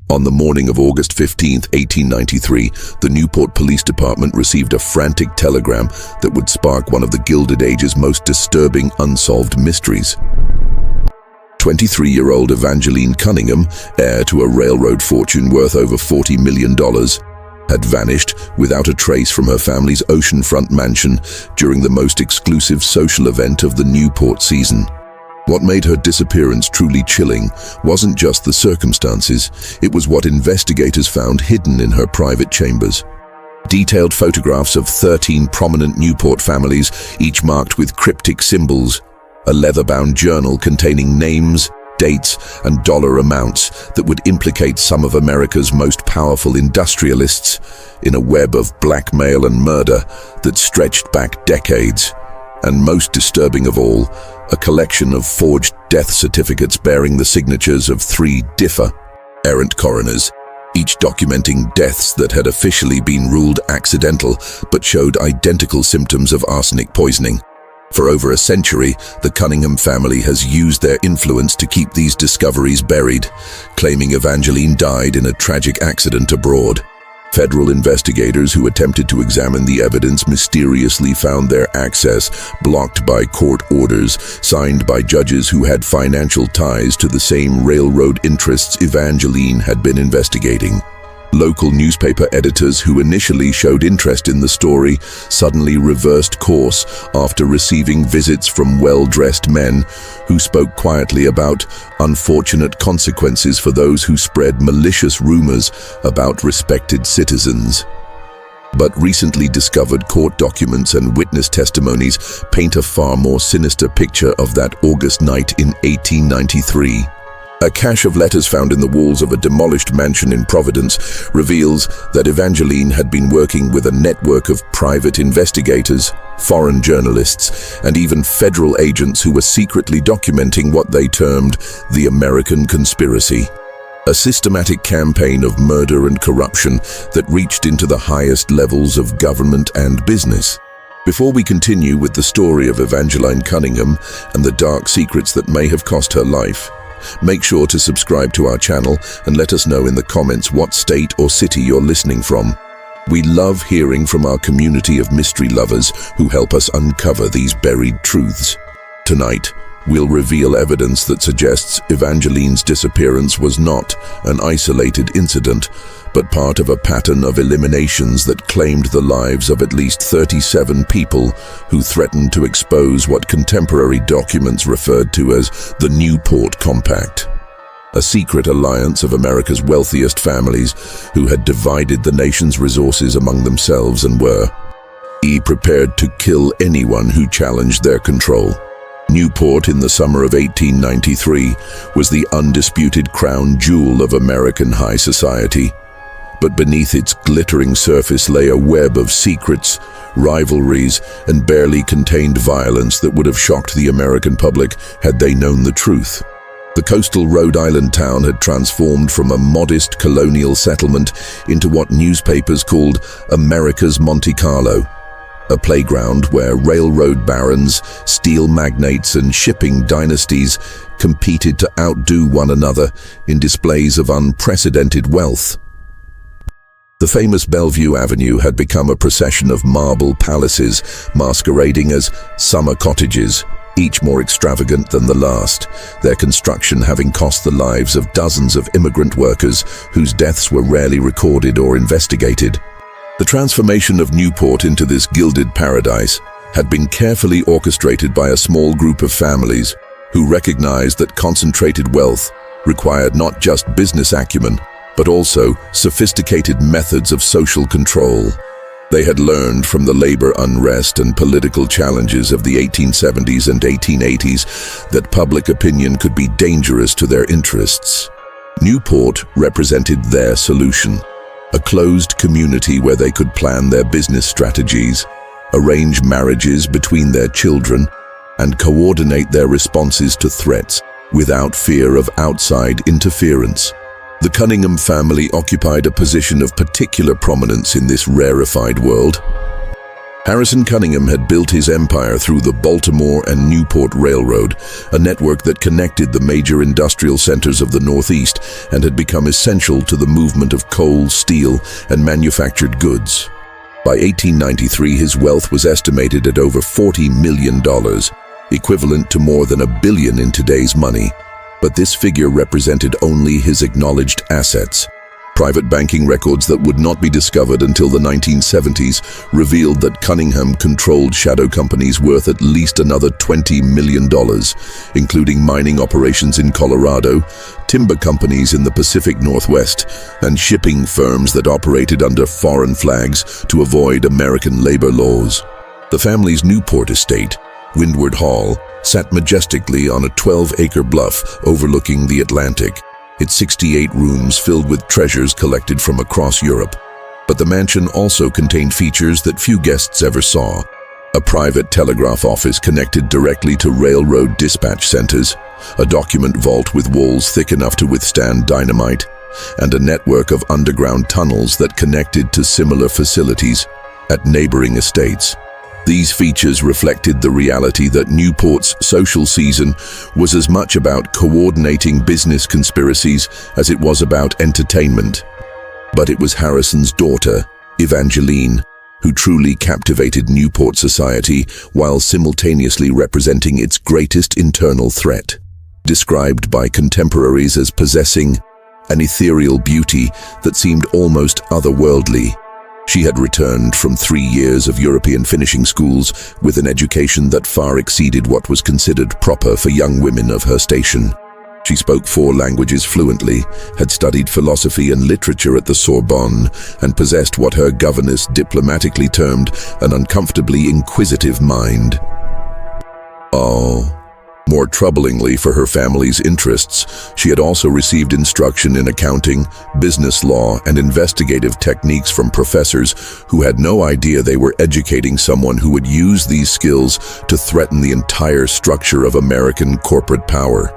On the morning of August 15, 1893, the Newport Police Department received a frantic telegram that would spark one of the Gilded Age's most disturbing unsolved mysteries. 23-year-old Evangeline Cunningham, heir to a railroad fortune worth over $40 million, had vanished without a trace from her family's oceanfront mansion during the most exclusive social event of the Newport season. What made her disappearance truly chilling wasn't just the circumstances, it was what investigators found hidden in her private chambers. Detailed photographs of 13 prominent Newport families, each marked with cryptic symbols, a leather-bound journal containing names, dates, and dollar amounts that would implicate some of America's most powerful industrialists in a web of blackmail and murder that stretched back decades. And most disturbing of all, a collection of forged death certificates bearing the signatures of 3 errant coroners, each documenting deaths that had officially been ruled accidental but showed identical symptoms of arsenic poisoning. For over a century, the Cunningham family has used their influence to keep these discoveries buried, claiming Evangeline died in a tragic accident abroad. Federal investigators who attempted to examine the evidence mysteriously found their access blocked by court orders signed by judges who had financial ties to the same railroad interests Evangeline had been investigating. Local newspaper editors who initially showed interest in the story suddenly reversed course after receiving visits from well-dressed men who spoke quietly about unfortunate consequences for those who spread malicious rumors about respected citizens. But recently discovered court documents and witness testimonies paint a far more sinister picture of that August night in 1893. A cache of letters found in the walls of a demolished mansion in Providence reveals that Evangeline had been working with a network of private investigators, foreign journalists, and even federal agents who were secretly documenting what they termed the American conspiracy. A systematic campaign of murder and corruption that reached into the highest levels of government and business. Before we continue with the story of Evangeline Cunningham and the dark secrets that may have cost her life, make sure to subscribe to our channel and let us know in the comments what state or city you're listening from. We love hearing from our community of mystery lovers who help us uncover these buried truths. Tonight, we'll reveal evidence that suggests Evangeline's disappearance was not an isolated incident, but part of a pattern of eliminations that claimed the lives of at least 37 people who threatened to expose what contemporary documents referred to as the Newport Compact, a secret alliance of America's wealthiest families who had divided the nation's resources among themselves and were prepared to kill anyone who challenged their control. Newport in the summer of 1893 was the undisputed crown jewel of American high society. But beneath its glittering surface lay a web of secrets, rivalries, and barely contained violence that would have shocked the American public had they known the truth. The coastal Rhode Island town had transformed from a modest colonial settlement into what newspapers called America's Monte Carlo, a playground where railroad barons, steel magnates, and shipping dynasties competed to outdo one another in displays of unprecedented wealth. The famous Bellevue Avenue had become a procession of marble palaces masquerading as summer cottages, each more extravagant than the last, their construction having cost the lives of dozens of immigrant workers whose deaths were rarely recorded or investigated. The transformation of Newport into this gilded paradise had been carefully orchestrated by a small group of families who recognized that concentrated wealth required not just business acumen, but also sophisticated methods of social control. They had learned from the labor unrest and political challenges of the 1870s and 1880s that public opinion could be dangerous to their interests. Newport represented their solution, a closed community where they could plan their business strategies, arrange marriages between their children, and coordinate their responses to threats without fear of outside interference. The Cunningham family occupied a position of particular prominence in this rarefied world. Harrison Cunningham had built his empire through the Baltimore and Newport Railroad, a network that connected the major industrial centers of the Northeast and had become essential to the movement of coal, steel, and manufactured goods. By 1893, his wealth was estimated at over $40 million, equivalent to more than $1 billion in today's money. But this figure represented only his acknowledged assets. Private banking records that would not be discovered until the 1970s revealed that Cunningham controlled shadow companies worth at least another $20 million, including mining operations in Colorado, timber companies in the Pacific Northwest, and shipping firms that operated under foreign flags to avoid American labor laws. The family's Newport estate, Windward Hall, sat majestically on a 12-acre bluff overlooking the Atlantic, its 68 rooms filled with treasures collected from across Europe. But the mansion also contained features that few guests ever saw. A private telegraph office connected directly to railroad dispatch centers, a document vault with walls thick enough to withstand dynamite, and a network of underground tunnels that connected to similar facilities at neighboring estates. These features reflected the reality that Newport's social season was as much about coordinating business conspiracies as it was about entertainment. But it was Harrison's daughter, Evangeline, who truly captivated Newport society while simultaneously representing its greatest internal threat. Described by contemporaries as possessing an ethereal beauty that seemed almost otherworldly, she had returned from 3 years of European finishing schools with an education that far exceeded what was considered proper for young women of her station. She spoke 4 languages fluently, had studied philosophy and literature at the Sorbonne, and possessed what her governess diplomatically termed an uncomfortably inquisitive mind. More troublingly for her family's interests, she had also received instruction in accounting, business law, and investigative techniques from professors who had no idea they were educating someone who would use these skills to threaten the entire structure of American corporate power.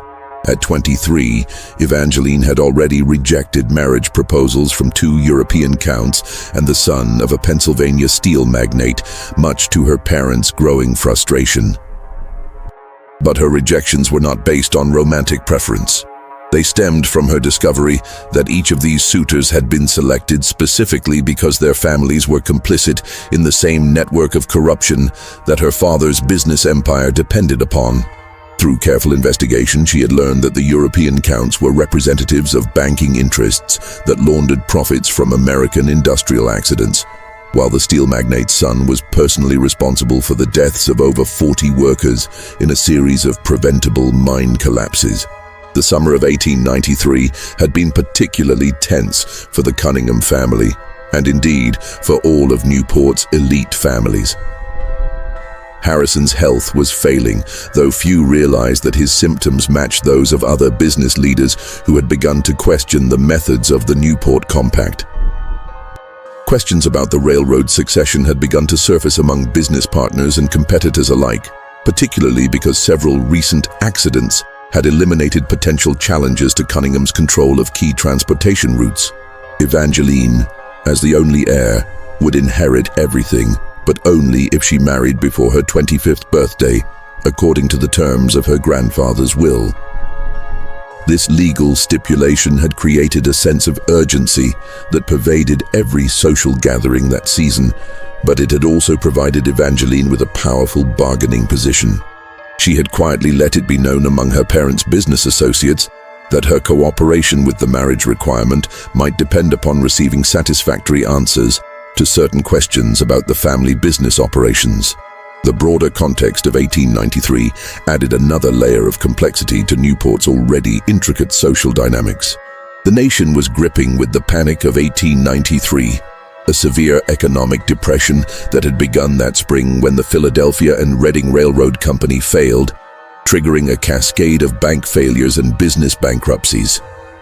At 23, Evangeline had already rejected marriage proposals from 2 European counts and the son of a Pennsylvania steel magnate, much to her parents' growing frustration. But her rejections were not based on romantic preference. They stemmed from her discovery that each of these suitors had been selected specifically because their families were complicit in the same network of corruption that her father's business empire depended upon. Through careful investigation, she had learned that the European counts were representatives of banking interests that laundered profits from American industrial accidents, while the steel magnate's son was personally responsible for the deaths of over 40 workers in a series of preventable mine collapses. The summer of 1893 had been particularly tense for the Cunningham family, and indeed for all of Newport's elite families. Harrison's health was failing, though few realized that his symptoms matched those of other business leaders who had begun to question the methods of the Newport Compact. Questions about the railroad succession had begun to surface among business partners and competitors alike, particularly because several recent accidents had eliminated potential challenges to Cunningham's control of key transportation routes. Evangeline, as the only heir, would inherit everything, but only if she married before her 25th birthday, according to the terms of her grandfather's will. This legal stipulation had created a sense of urgency that pervaded every social gathering that season, but it had also provided Evangeline with a powerful bargaining position. She had quietly let it be known among her parents' business associates that her cooperation with the marriage requirement might depend upon receiving satisfactory answers to certain questions about the family business operations. The broader context of 1893 added another layer of complexity to Newport's already intricate social dynamics. The nation was gripping with the panic of 1893, a severe economic depression that had begun that spring when the Philadelphia and Reading Railroad Company failed, triggering a cascade of bank failures and business bankruptcies.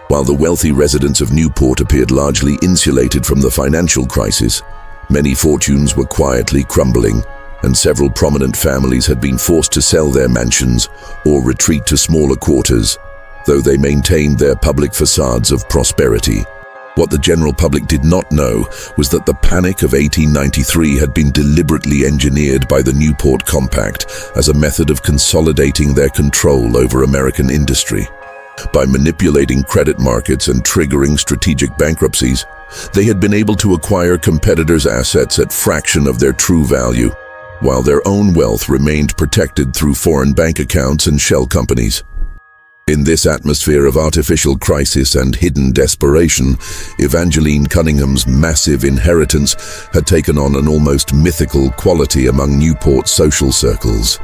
While the wealthy residents of Newport appeared largely insulated from the financial crisis, many fortunes were quietly crumbling, and several prominent families had been forced to sell their mansions or retreat to smaller quarters, though they maintained their public facades of prosperity. What the general public did not know was that the Panic of 1893 had been deliberately engineered by the Newport Compact as a method of consolidating their control over American industry. By manipulating credit markets and triggering strategic bankruptcies, they had been able to acquire competitors' assets at fraction of their true value, while their own wealth remained protected through foreign bank accounts and shell companies. In this atmosphere of artificial crisis and hidden desperation, Evangeline Cunningham's massive inheritance had taken on an almost mythical quality among Newport's social circles.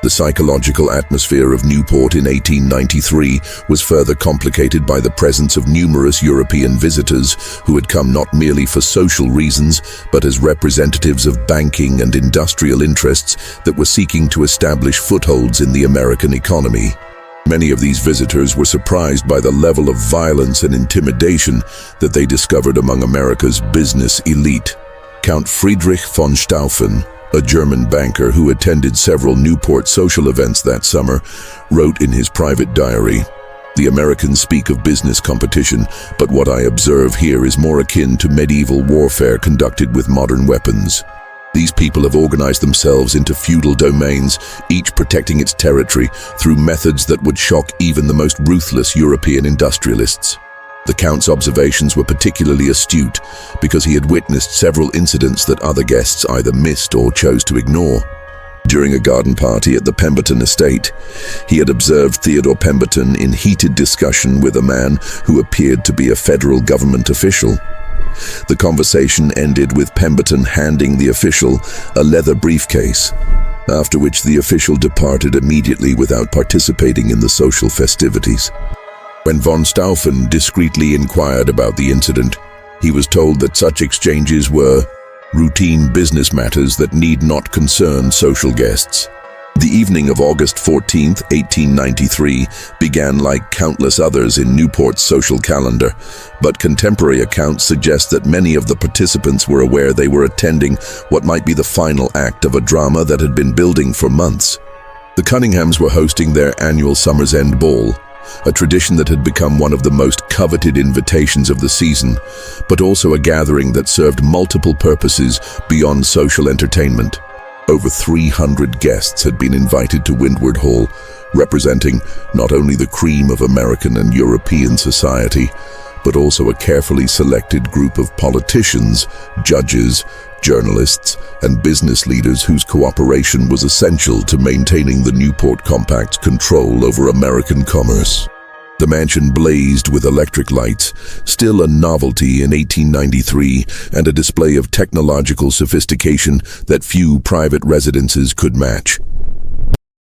The psychological atmosphere of Newport in 1893 was further complicated by the presence of numerous European visitors who had come not merely for social reasons, but as representatives of banking and industrial interests that were seeking to establish footholds in the American economy. Many of these visitors were surprised by the level of violence and intimidation that they discovered among America's business elite. Count Friedrich von Stauffen, a German banker who attended several Newport social events that summer, wrote in his private diary, "The Americans speak of business competition, but what I observe here is more akin to medieval warfare conducted with modern weapons. These people have organized themselves into feudal domains, each protecting its territory through methods that would shock even the most ruthless European industrialists." The Count's observations were particularly astute because he had witnessed several incidents that other guests either missed or chose to ignore. During a garden party at the Pemberton estate, he had observed Theodore Pemberton in heated discussion with a man who appeared to be a federal government official. The conversation ended with Pemberton handing the official a leather briefcase, after which the official departed immediately without participating in the social festivities. When von Stauffen discreetly inquired about the incident, he was told that such exchanges were routine business matters that need not concern social guests. The evening of August 14, 1893, began like countless others in Newport's social calendar, but contemporary accounts suggest that many of the participants were aware they were attending what might be the final act of a drama that had been building for months. The Cunninghams were hosting their annual Summer's End Ball, a tradition that had become one of the most coveted invitations of the season, but also a gathering that served multiple purposes beyond social entertainment. Over 300 guests had been invited to Windward Hall, representing not only the cream of American and European society, but also a carefully selected group of politicians, judges, journalists, and business leaders whose cooperation was essential to maintaining the Newport Compact's control over American commerce. The mansion blazed with electric lights, still a novelty in 1893 and a display of technological sophistication that few private residences could match.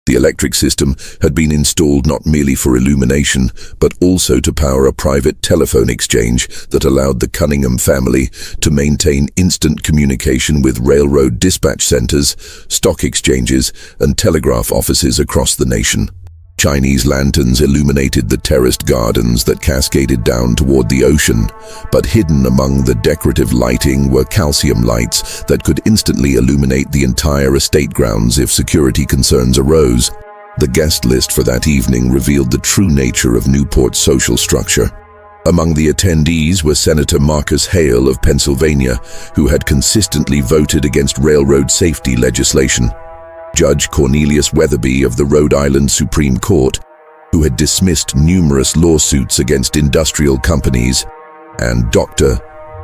The electric system had been installed not merely for illumination, but also to power a private telephone exchange that allowed the Cunningham family to maintain instant communication with railroad dispatch centers, stock exchanges, and telegraph offices across the nation. Chinese lanterns illuminated the terraced gardens that cascaded down toward the ocean, but hidden among the decorative lighting were calcium lights that could instantly illuminate the entire estate grounds if security concerns arose. The guest list for that evening revealed the true nature of Newport's social structure. Among the attendees were Senator Marcus Hale of Pennsylvania, who had consistently voted against railroad safety legislation; Judge Cornelius Weatherby of the Rhode Island Supreme Court, who had dismissed numerous lawsuits against industrial companies; and Dr.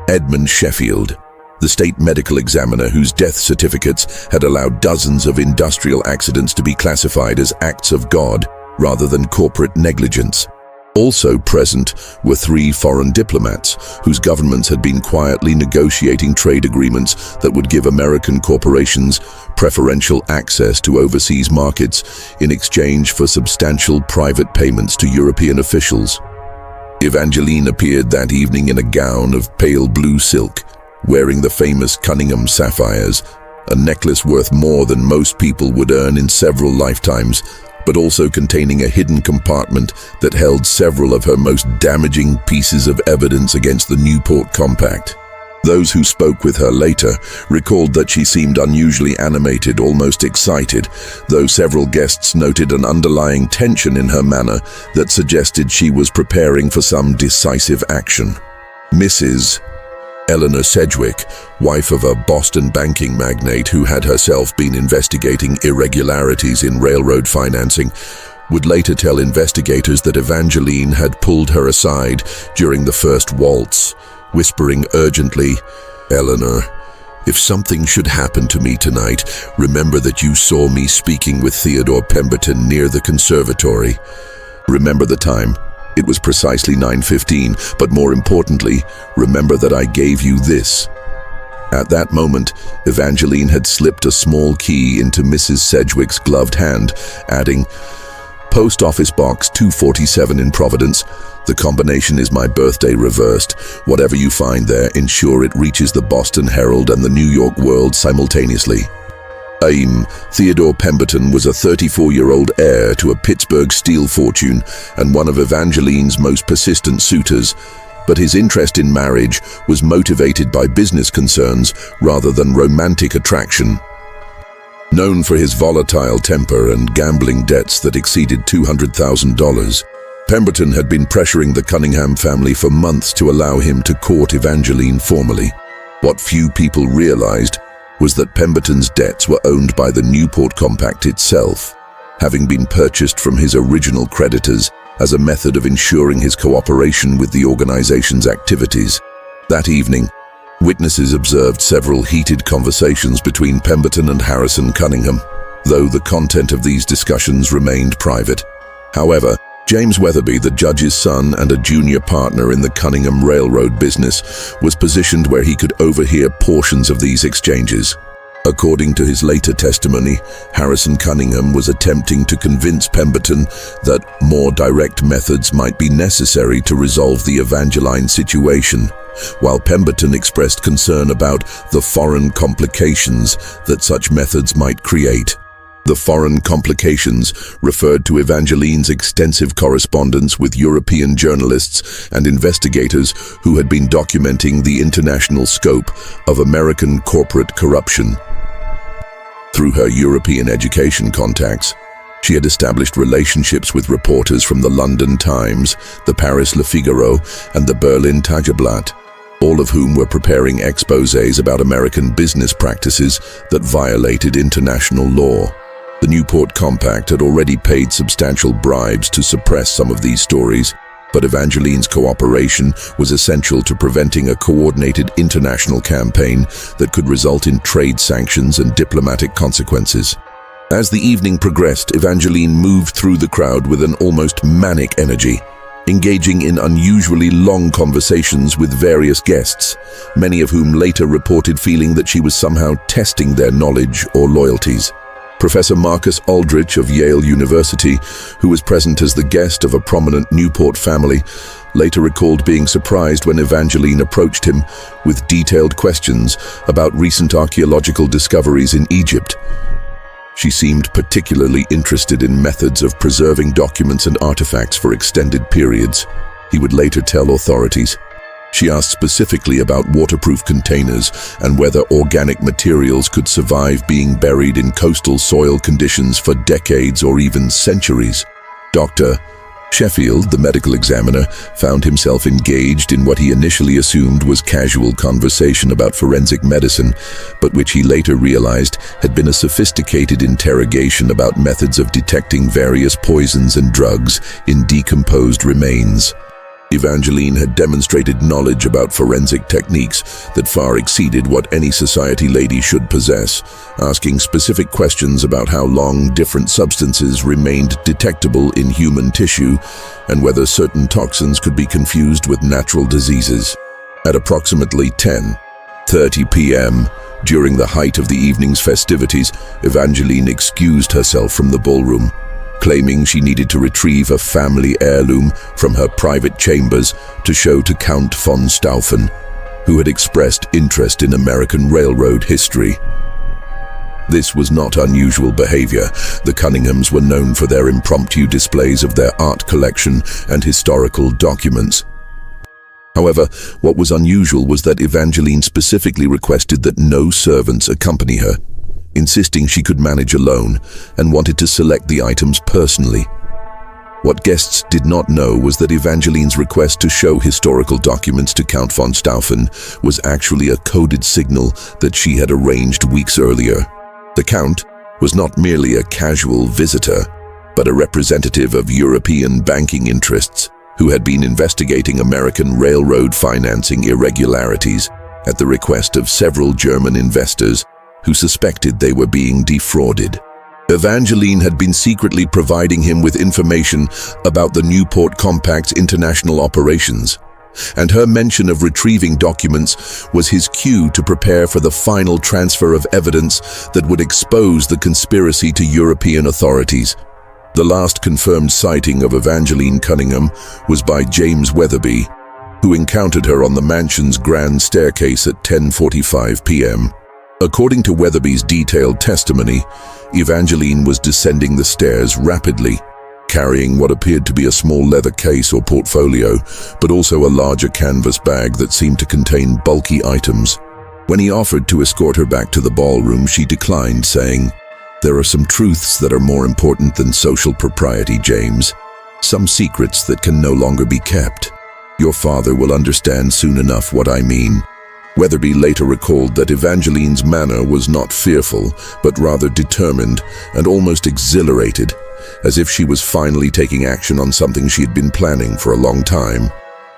Edmund Sheffield, the state medical examiner whose death certificates had allowed dozens of industrial accidents to be classified as acts of God rather than corporate negligence. Also present were 3 foreign diplomats whose governments had been quietly negotiating trade agreements that would give American corporations preferential access to overseas markets in exchange for substantial private payments to European officials. Evangeline appeared that evening in a gown of pale blue silk, wearing the famous Cunningham sapphires, a necklace worth more than most people would earn in several lifetimes, but also containing a hidden compartment that held several of her most damaging pieces of evidence against the Newport Compact. Those who spoke with her later recalled that she seemed unusually animated, almost excited, though several guests noted an underlying tension in her manner that suggested she was preparing for some decisive action. Mrs. Eleanor Sedgwick, wife of a Boston banking magnate who had herself been investigating irregularities in railroad financing, would later tell investigators that Evangeline had pulled her aside during the first waltz, whispering urgently, "Eleanor, if something should happen to me tonight, remember that you saw me speaking with Theodore Pemberton near the conservatory. Remember the time. It was precisely 9:15, but more importantly, remember that I gave you this." At that moment, Evangeline had slipped a small key into Mrs. Sedgwick's gloved hand, adding, "Post Office Box 247 in Providence. The combination is my birthday reversed. Whatever you find there, ensure it reaches the Boston Herald and the New York World simultaneously." Theodore Pemberton was a 34-year-old heir to a Pittsburgh steel fortune and one of Evangeline's most persistent suitors, but his interest in marriage was motivated by business concerns rather than romantic attraction. Known for his volatile temper and gambling debts that exceeded $200,000, Pemberton had been pressuring the Cunningham family for months to allow him to court Evangeline formally. What few people realized was that Pemberton's debts were owned by the Newport Compact itself, having been purchased from his original creditors as a method of ensuring his cooperation with the organization's activities. That evening, witnesses observed several heated conversations between Pemberton and Harrison Cunningham, though the content of these discussions remained private. However, James Weatherby, the judge's son and a junior partner in the Cunningham Railroad business, was positioned where he could overhear portions of these exchanges. According to his later testimony, Harrison Cunningham was attempting to convince Pemberton that more direct methods might be necessary to resolve the Evangeline situation, while Pemberton expressed concern about the foreign complications that such methods might create. The foreign complications referred to Evangeline's extensive correspondence with European journalists and investigators who had been documenting the international scope of American corporate corruption. Through her European education contacts, she had established relationships with reporters from the London Times, the Paris Le Figaro, and the Berlin Tageblatt, all of whom were preparing exposés about American business practices that violated international law. The Newport Compact had already paid substantial bribes to suppress some of these stories, but Evangeline's cooperation was essential to preventing a coordinated international campaign that could result in trade sanctions and diplomatic consequences. As the evening progressed, Evangeline moved through the crowd with an almost manic energy, engaging in unusually long conversations with various guests, many of whom later reported feeling that she was somehow testing their knowledge or loyalties. Professor Marcus Aldrich of Yale University, who was present as the guest of a prominent Newport family, later recalled being surprised when Evangeline approached him with detailed questions about recent archaeological discoveries in Egypt. She seemed particularly interested in methods of preserving documents and artifacts for extended periods, he would later tell authorities. She asked specifically about waterproof containers and whether organic materials could survive being buried in coastal soil conditions for decades or even centuries. Dr. Sheffield, the medical examiner, found himself engaged in what he initially assumed was casual conversation about forensic medicine, but which he later realized had been a sophisticated interrogation about methods of detecting various poisons and drugs in decomposed remains. Evangeline had demonstrated knowledge about forensic techniques that far exceeded what any society lady should possess, asking specific questions about how long different substances remained detectable in human tissue and whether certain toxins could be confused with natural diseases. At approximately 10:30 p.m., during the height of the evening's festivities, Evangeline excused herself from the ballroom, claiming she needed to retrieve a family heirloom from her private chambers to show to Count von Stauffen, who had expressed interest in American railroad history. This was not unusual behavior. The Cunninghams were known for their impromptu displays of their art collection and historical documents. However, what was unusual was that Evangeline specifically requested that no servants accompany her, insisting she could manage alone and wanted to select the items personally. What guests did not know was that Evangeline's request to show historical documents to Count von Stauffen was actually a coded signal that she had arranged weeks earlier. The Count was not merely a casual visitor, but a representative of European banking interests who had been investigating American railroad financing irregularities at the request of several German investors who suspected they were being defrauded. Evangeline had been secretly providing him with information about the Newport Compact's international operations, and her mention of retrieving documents was his cue to prepare for the final transfer of evidence that would expose the conspiracy to European authorities. The last confirmed sighting of Evangeline Cunningham was by James Weatherby, who encountered her on the mansion's grand staircase at 10:45 p.m. According to Weatherby's detailed testimony, Evangeline was descending the stairs rapidly, carrying what appeared to be a small leather case or portfolio, but also a larger canvas bag that seemed to contain bulky items. When he offered to escort her back to the ballroom, she declined, saying, "There are some truths that are more important than social propriety, James. Some secrets that can no longer be kept. Your father will understand soon enough what I mean." Weatherby later recalled that Evangeline's manner was not fearful, but rather determined and almost exhilarated, as if she was finally taking action on something she had been planning for a long time.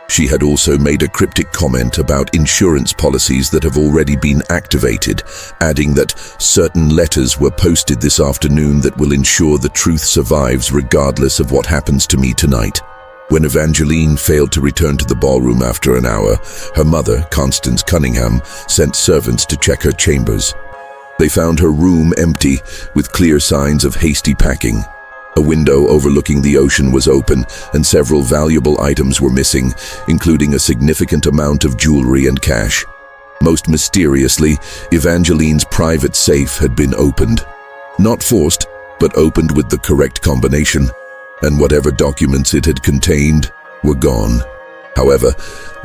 She had also made a cryptic comment about insurance policies that have already been activated, adding that certain letters were posted this afternoon that will ensure the truth survives regardless of what happens to me tonight. When Evangeline failed to return to the ballroom after an hour, her mother, Constance Cunningham, sent servants to check her chambers. They found her room empty, with clear signs of hasty packing. A window overlooking the ocean was open, and several valuable items were missing, including a significant amount of jewelry and cash. Most mysteriously, Evangeline's private safe had been opened. Not forced, but opened with the correct combination, and whatever documents it had contained were gone. However,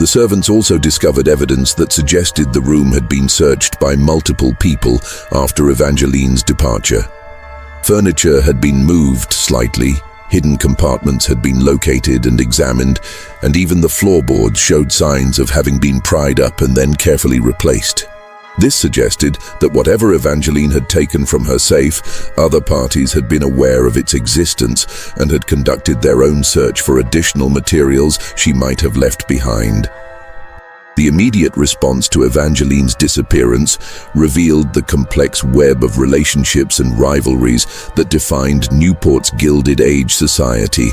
the servants also discovered evidence that suggested the room had been searched by multiple people after Evangeline's departure. Furniture had been moved slightly, hidden compartments had been located and examined, and even the floorboards showed signs of having been pried up and then carefully replaced. This suggested that whatever Evangeline had taken from her safe, other parties had been aware of its existence and had conducted their own search for additional materials she might have left behind. The immediate response to Evangeline's disappearance revealed the complex web of relationships and rivalries that defined Newport's Gilded Age society,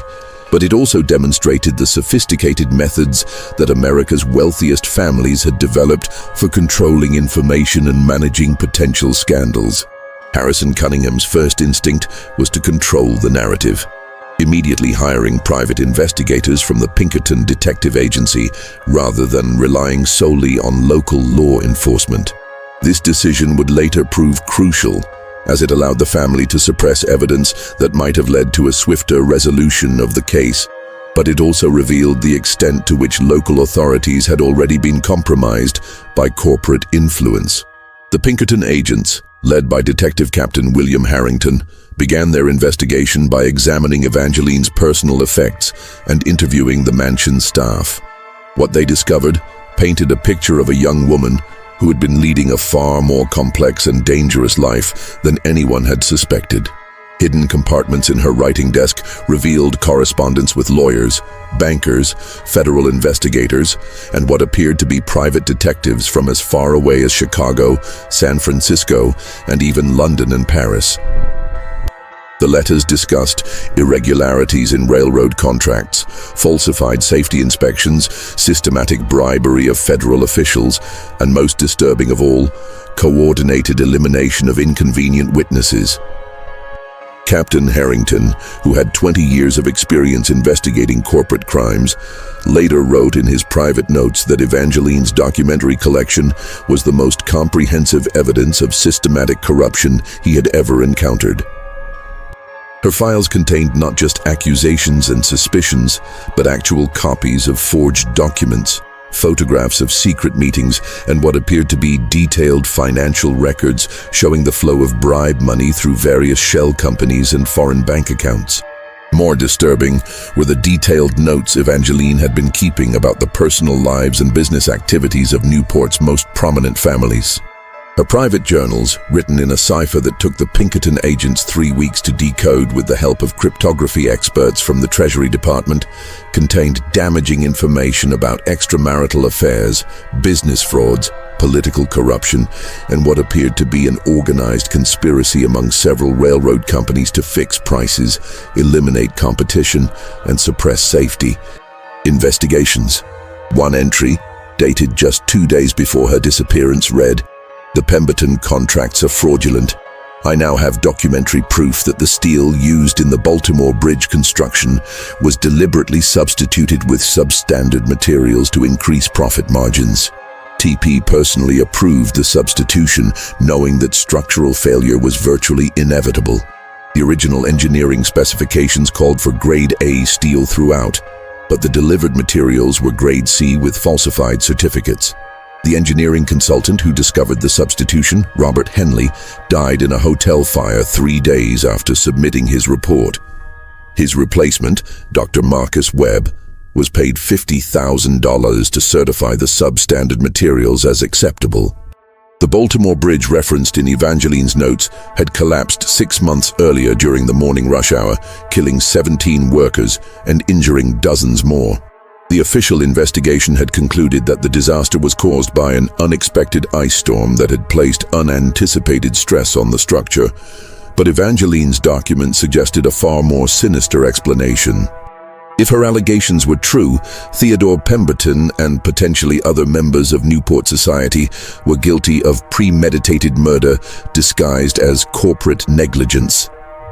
but it also demonstrated the sophisticated methods that America's wealthiest families had developed for controlling information and managing potential scandals. Harrison Cunningham's first instinct was to control the narrative, immediately hiring private investigators from the Pinkerton Detective Agency rather than relying solely on local law enforcement. This decision would later prove crucial, as it allowed the family to suppress evidence that might have led to a swifter resolution of the case, but it also revealed the extent to which local authorities had already been compromised by corporate influence. The Pinkerton agents, led by Detective Captain William Harrington, began their investigation by examining Evangeline's personal effects and interviewing the mansion's staff. What they discovered painted a picture of a young woman who had been leading a far more complex and dangerous life than anyone had suspected. Hidden compartments in her writing desk revealed correspondence with lawyers, bankers, federal investigators, and what appeared to be private detectives from as far away as Chicago, San Francisco, and even London and Paris. The letters discussed irregularities in railroad contracts, falsified safety inspections, systematic bribery of federal officials, and most disturbing of all, coordinated elimination of inconvenient witnesses. Captain Harrington, who had 20 years of experience investigating corporate crimes, later wrote in his private notes that Evangeline's documentary collection was the most comprehensive evidence of systematic corruption he had ever encountered. Her files contained not just accusations and suspicions, but actual copies of forged documents, photographs of secret meetings, and what appeared to be detailed financial records showing the flow of bribe money through various shell companies and foreign bank accounts. More disturbing were the detailed notes Evangeline had been keeping about the personal lives and business activities of Newport's most prominent families. Her private journals, written in a cipher that took the Pinkerton agents 3 weeks to decode with the help of cryptography experts from the Treasury Department, contained damaging information about extramarital affairs, business frauds, political corruption, and what appeared to be an organized conspiracy among several railroad companies to fix prices, eliminate competition, and suppress safety. Investigations. One entry, dated just 2 days before her disappearance, read, "The Pemberton contracts are fraudulent. I now have documentary proof that the steel used in the Baltimore Bridge construction was deliberately substituted with substandard materials to increase profit margins. TP personally approved the substitution, knowing that structural failure was virtually inevitable. The original engineering specifications called for grade A steel throughout, but the delivered materials were grade C with falsified certificates. The engineering consultant who discovered the substitution, Robert Henley, died in a hotel fire 3 days after submitting his report. His replacement, Dr. Marcus Webb, was paid $50,000 to certify the substandard materials as acceptable. The Baltimore Bridge referenced in Evangeline's notes had collapsed 6 months earlier during the morning rush hour, killing 17 workers and injuring dozens more. The official investigation had concluded that the disaster was caused by an unexpected ice storm that had placed unanticipated stress on the structure, but Evangeline's document suggested a far more sinister explanation. If her allegations were true, Theodore Pemberton and potentially other members of Newport society were guilty of premeditated murder disguised as corporate negligence.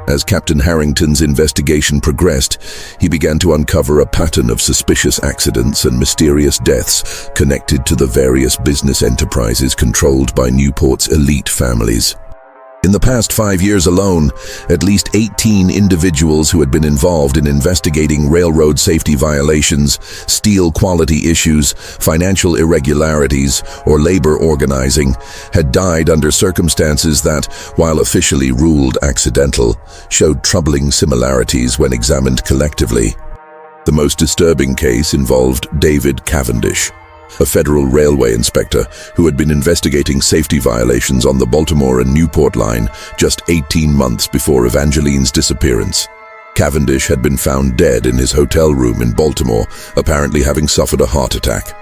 As Captain Harrington's investigation progressed, he began to uncover a pattern of suspicious accidents and mysterious deaths connected to the various business enterprises controlled by Newport's elite families. In the past 5 years alone, at least 18 individuals who had been involved in investigating railroad safety violations, steel quality issues, financial irregularities, or labor organizing had died under circumstances that, while officially ruled accidental, showed troubling similarities when examined collectively. The most disturbing case involved David Cavendish, a federal railway inspector who had been investigating safety violations on the Baltimore and Newport line just 18 months before Evangeline's disappearance. Cavendish had been found dead in his hotel room in Baltimore, apparently having suffered a heart attack.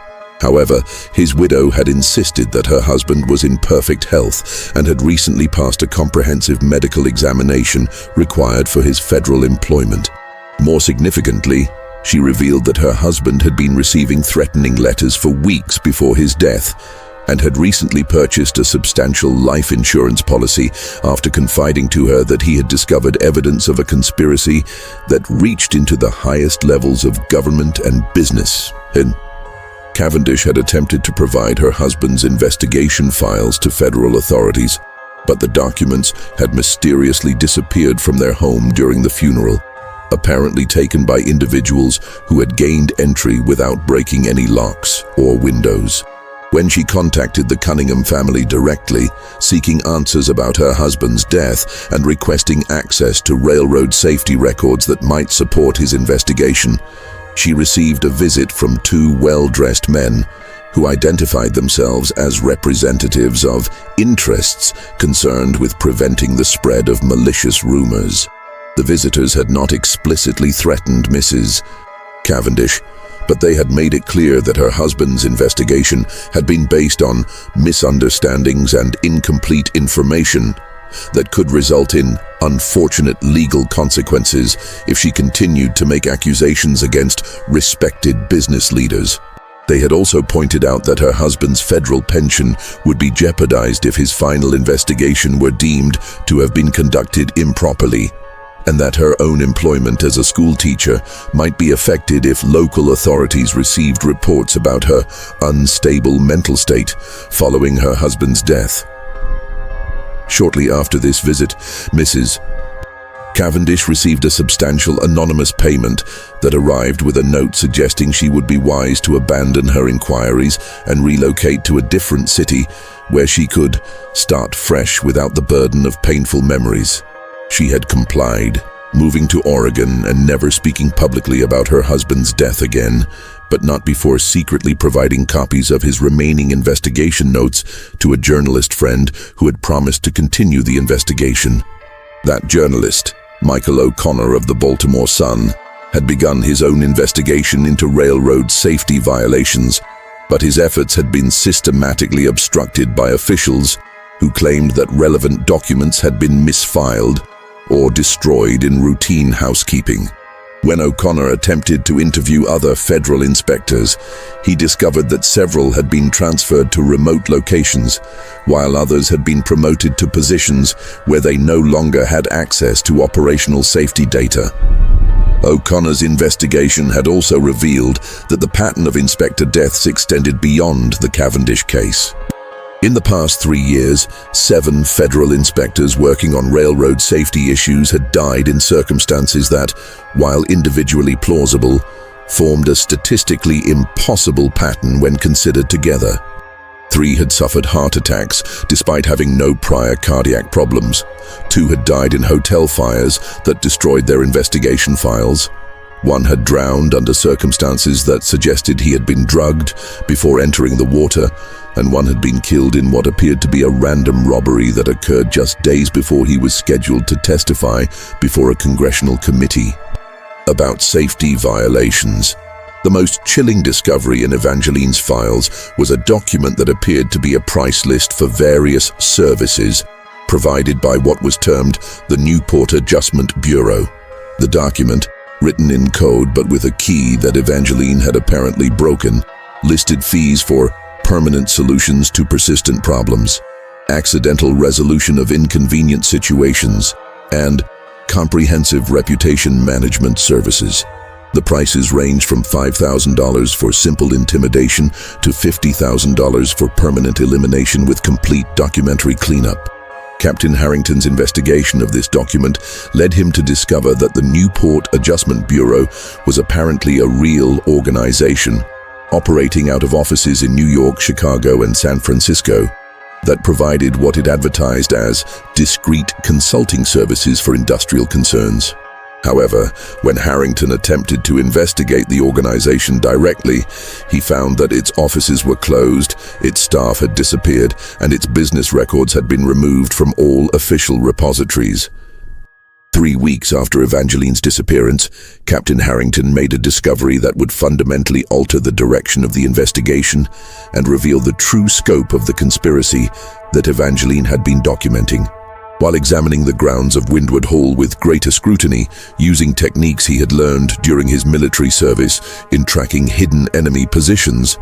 However, his widow had insisted that her husband was in perfect health and had recently passed a comprehensive medical examination required for his federal employment. More significantly, she revealed that her husband had been receiving threatening letters for weeks before his death and had recently purchased a substantial life insurance policy after confiding to her that he had discovered evidence of a conspiracy that reached into the highest levels of government and business. Cavendish had attempted to provide her husband's investigation files to federal authorities, but the documents had mysteriously disappeared from their home during the funeral, apparently taken by individuals who had gained entry without breaking any locks or windows. When she contacted the Cunningham family directly, seeking answers about her husband's death and requesting access to railroad safety records that might support his investigation, she received a visit from 2 well-dressed men who identified themselves as representatives of interests concerned with preventing the spread of malicious rumors. The visitors had not explicitly threatened Mrs. Cavendish, but they had made it clear that her husband's investigation had been based on misunderstandings and incomplete information that could result in unfortunate legal consequences if she continued to make accusations against respected business leaders. They had also pointed out that her husband's federal pension would be jeopardized if his final investigation were deemed to have been conducted improperly, and that her own employment as a school teacher might be affected if local authorities received reports about her unstable mental state following her husband's death. Shortly after this visit, Mrs. Cavendish received a substantial anonymous payment that arrived with a note suggesting she would be wise to abandon her inquiries and relocate to a different city where she could start fresh without the burden of painful memories. She had complied, moving to Oregon and never speaking publicly about her husband's death again, but not before secretly providing copies of his remaining investigation notes to a journalist friend who had promised to continue the investigation. That journalist, Michael O'Connor of the Baltimore Sun, had begun his own investigation into railroad safety violations, but his efforts had been systematically obstructed by officials who claimed that relevant documents had been misfiled or destroyed in routine housekeeping. When O'Connor attempted to interview other federal inspectors, he discovered that several had been transferred to remote locations, while others had been promoted to positions where they no longer had access to operational safety data. O'Connor's investigation had also revealed that the pattern of inspector deaths extended beyond the Cavendish case. In the past 3 years, 7 federal inspectors working on railroad safety issues had died in circumstances that, while individually plausible, formed a statistically impossible pattern when considered together. 3 had suffered heart attacks despite having no prior cardiac problems. 2 had died in hotel fires that destroyed their investigation files. 1 had drowned under circumstances that suggested he had been drugged before entering the water, and 1 had been killed in what appeared to be a random robbery that occurred just days before he was scheduled to testify before a congressional committee. About safety violations. The most chilling discovery in Evangeline's files was a document that appeared to be a price list for various services provided by what was termed the Newport Adjustment Bureau. The document, written in code but with a key that Evangeline had apparently broken, listed fees for permanent solutions to persistent problems, accidental resolution of inconvenient situations, and comprehensive reputation management services. The prices range from $5,000 for simple intimidation to $50,000 for permanent elimination with complete documentary cleanup. Captain Harrington's investigation of this document led him to discover that the Newport Adjustment Bureau was apparently a real organization, operating out of offices in New York, Chicago, and San Francisco, that provided what it advertised as discreet consulting services for industrial concerns. However, when Harrington attempted to investigate the organization directly, he found that its offices were closed, its staff had disappeared, and its business records had been removed from all official repositories. 3 weeks after Evangeline's disappearance, Captain Harrington made a discovery that would fundamentally alter the direction of the investigation and reveal the true scope of the conspiracy that Evangeline had been documenting. While examining the grounds of Windward Hall with greater scrutiny, using techniques he had learned during his military service in tracking hidden enemy positions,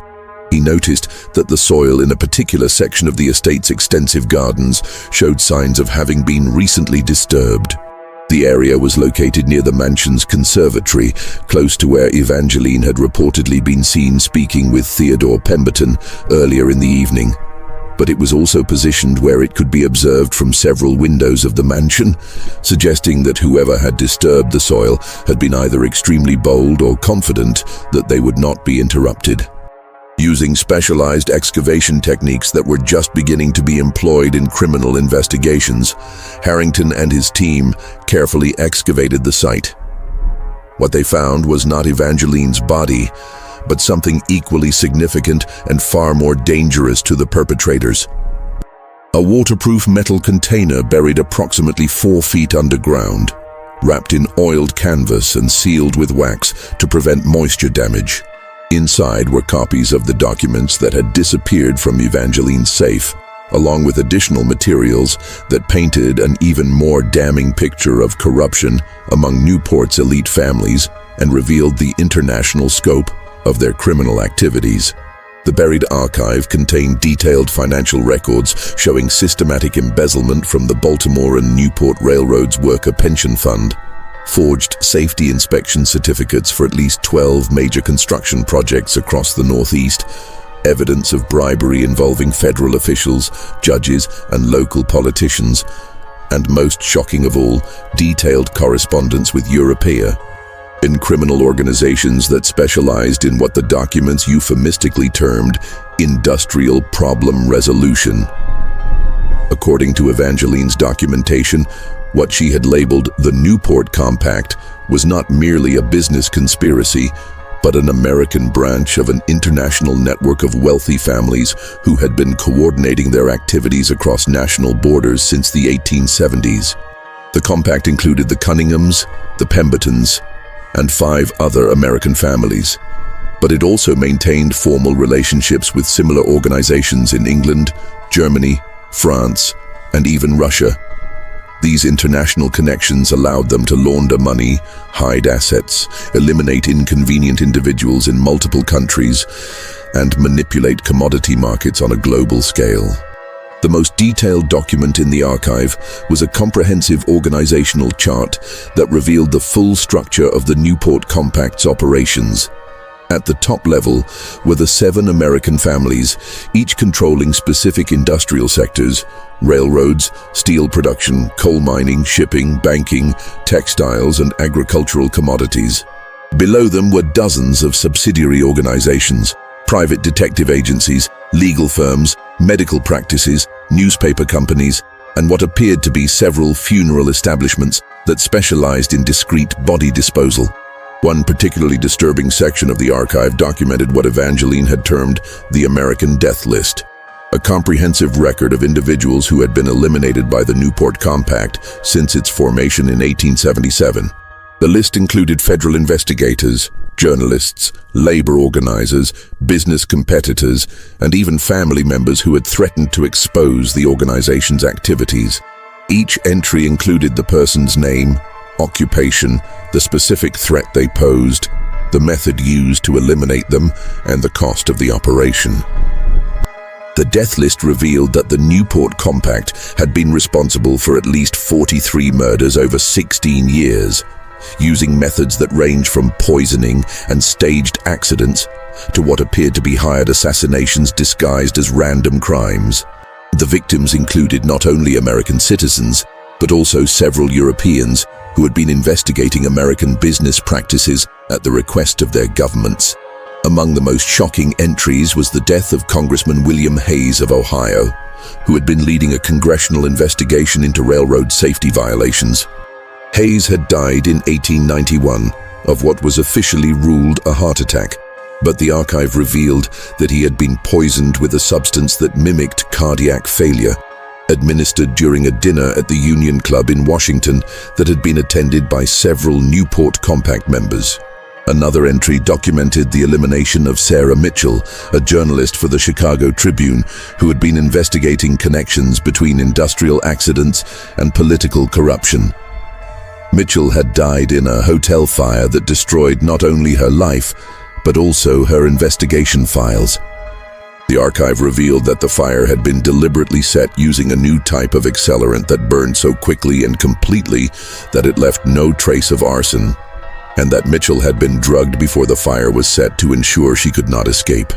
he noticed that the soil in a particular section of the estate's extensive gardens showed signs of having been recently disturbed. The area was located near the mansion's conservatory, close to where Evangeline had reportedly been seen speaking with Theodore Pemberton earlier in the evening. But it was also positioned where it could be observed from several windows of the mansion, suggesting that whoever had disturbed the soil had been either extremely bold or confident that they would not be interrupted. Using specialized excavation techniques that were just beginning to be employed in criminal investigations, Harrington and his team carefully excavated the site. What they found was not Evangeline's body, but something equally significant and far more dangerous to the perpetrators. A waterproof metal container buried approximately 4 feet underground, wrapped in oiled canvas and sealed with wax to prevent moisture damage. Inside were copies of the documents that had disappeared from Evangeline's safe, along with additional materials that painted an even more damning picture of corruption among Newport's elite families and revealed the international scope of their criminal activities. The buried archive contained detailed financial records showing systematic embezzlement from the Baltimore and Newport Railroad's worker pension fund, forged safety inspection certificates for at least 12 major construction projects across the Northeast, evidence of bribery involving federal officials, judges, and local politicians, and most shocking of all, detailed correspondence with European criminal organizations that specialized in what the documents euphemistically termed industrial problem resolution. According to Evangeline's documentation, what she had labeled the Newport Compact was not merely a business conspiracy, but an American branch of an international network of wealthy families who had been coordinating their activities across national borders since the 1870s. The compact included the Cunninghams, the Pembertons, and 5 other American families, but it also maintained formal relationships with similar organizations in England, Germany, France, and even Russia. These international connections allowed them to launder money, hide assets, eliminate inconvenient individuals in multiple countries, and manipulate commodity markets on a global scale. The most detailed document in the archive was a comprehensive organizational chart that revealed the full structure of the Newport Compact's operations. At the top level were the 7 American families, each controlling specific industrial sectors: railroads, steel production, coal mining, shipping, banking, textiles, and agricultural commodities. Below them were dozens of subsidiary organizations, private detective agencies, legal firms, medical practices, newspaper companies, and what appeared to be several funeral establishments that specialized in discreet body disposal. One particularly disturbing section of the archive documented what Evangeline had termed the American Death List, a comprehensive record of individuals who had been eliminated by the Newport Compact since its formation in 1877. The list included federal investigators, journalists, labor organizers, business competitors, and even family members who had threatened to expose the organization's activities. Each entry included the person's name, occupation, the specific threat they posed, the method used to eliminate them, and the cost of the operation. The death list revealed that the Newport Compact had been responsible for at least 43 murders over 16 years, using methods that range from poisoning and staged accidents to what appeared to be hired assassinations disguised as random crimes. The victims included not only American citizens, but also several Europeans who had been investigating American business practices at the request of their governments. Among the most shocking entries was the death of Congressman William Hayes of Ohio, who had been leading a congressional investigation into railroad safety violations. Hayes had died in 1891 of what was officially ruled a heart attack, but the archive revealed that he had been poisoned with a substance that mimicked cardiac failure, administered during a dinner at the Union Club in Washington that had been attended by several Newport Compact members. Another entry documented the elimination of Sarah Mitchell, a journalist for the Chicago Tribune who had been investigating connections between industrial accidents and political corruption. Mitchell had died in a hotel fire that destroyed not only her life, but also her investigation files. The archive revealed that the fire had been deliberately set using a new type of accelerant that burned so quickly and completely that it left no trace of arson, and that Mitchell had been drugged before the fire was set to ensure she could not escape.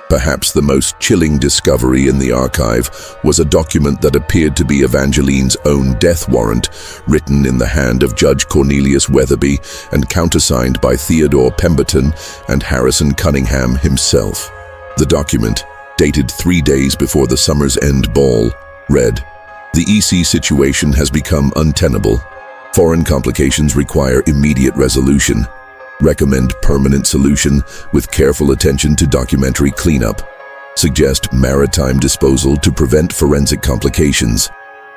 Perhaps the most chilling discovery in the archive was a document that appeared to be Evangeline's own death warrant, written in the hand of Judge Cornelius Weatherby and countersigned by Theodore Pemberton and Harrison Cunningham himself. The document, dated 3 days before the Summer's End Ball, read, "The EC situation has become untenable. Foreign complications require immediate resolution. Recommend permanent solution with careful attention to documentary cleanup. Suggest maritime disposal to prevent forensic complications.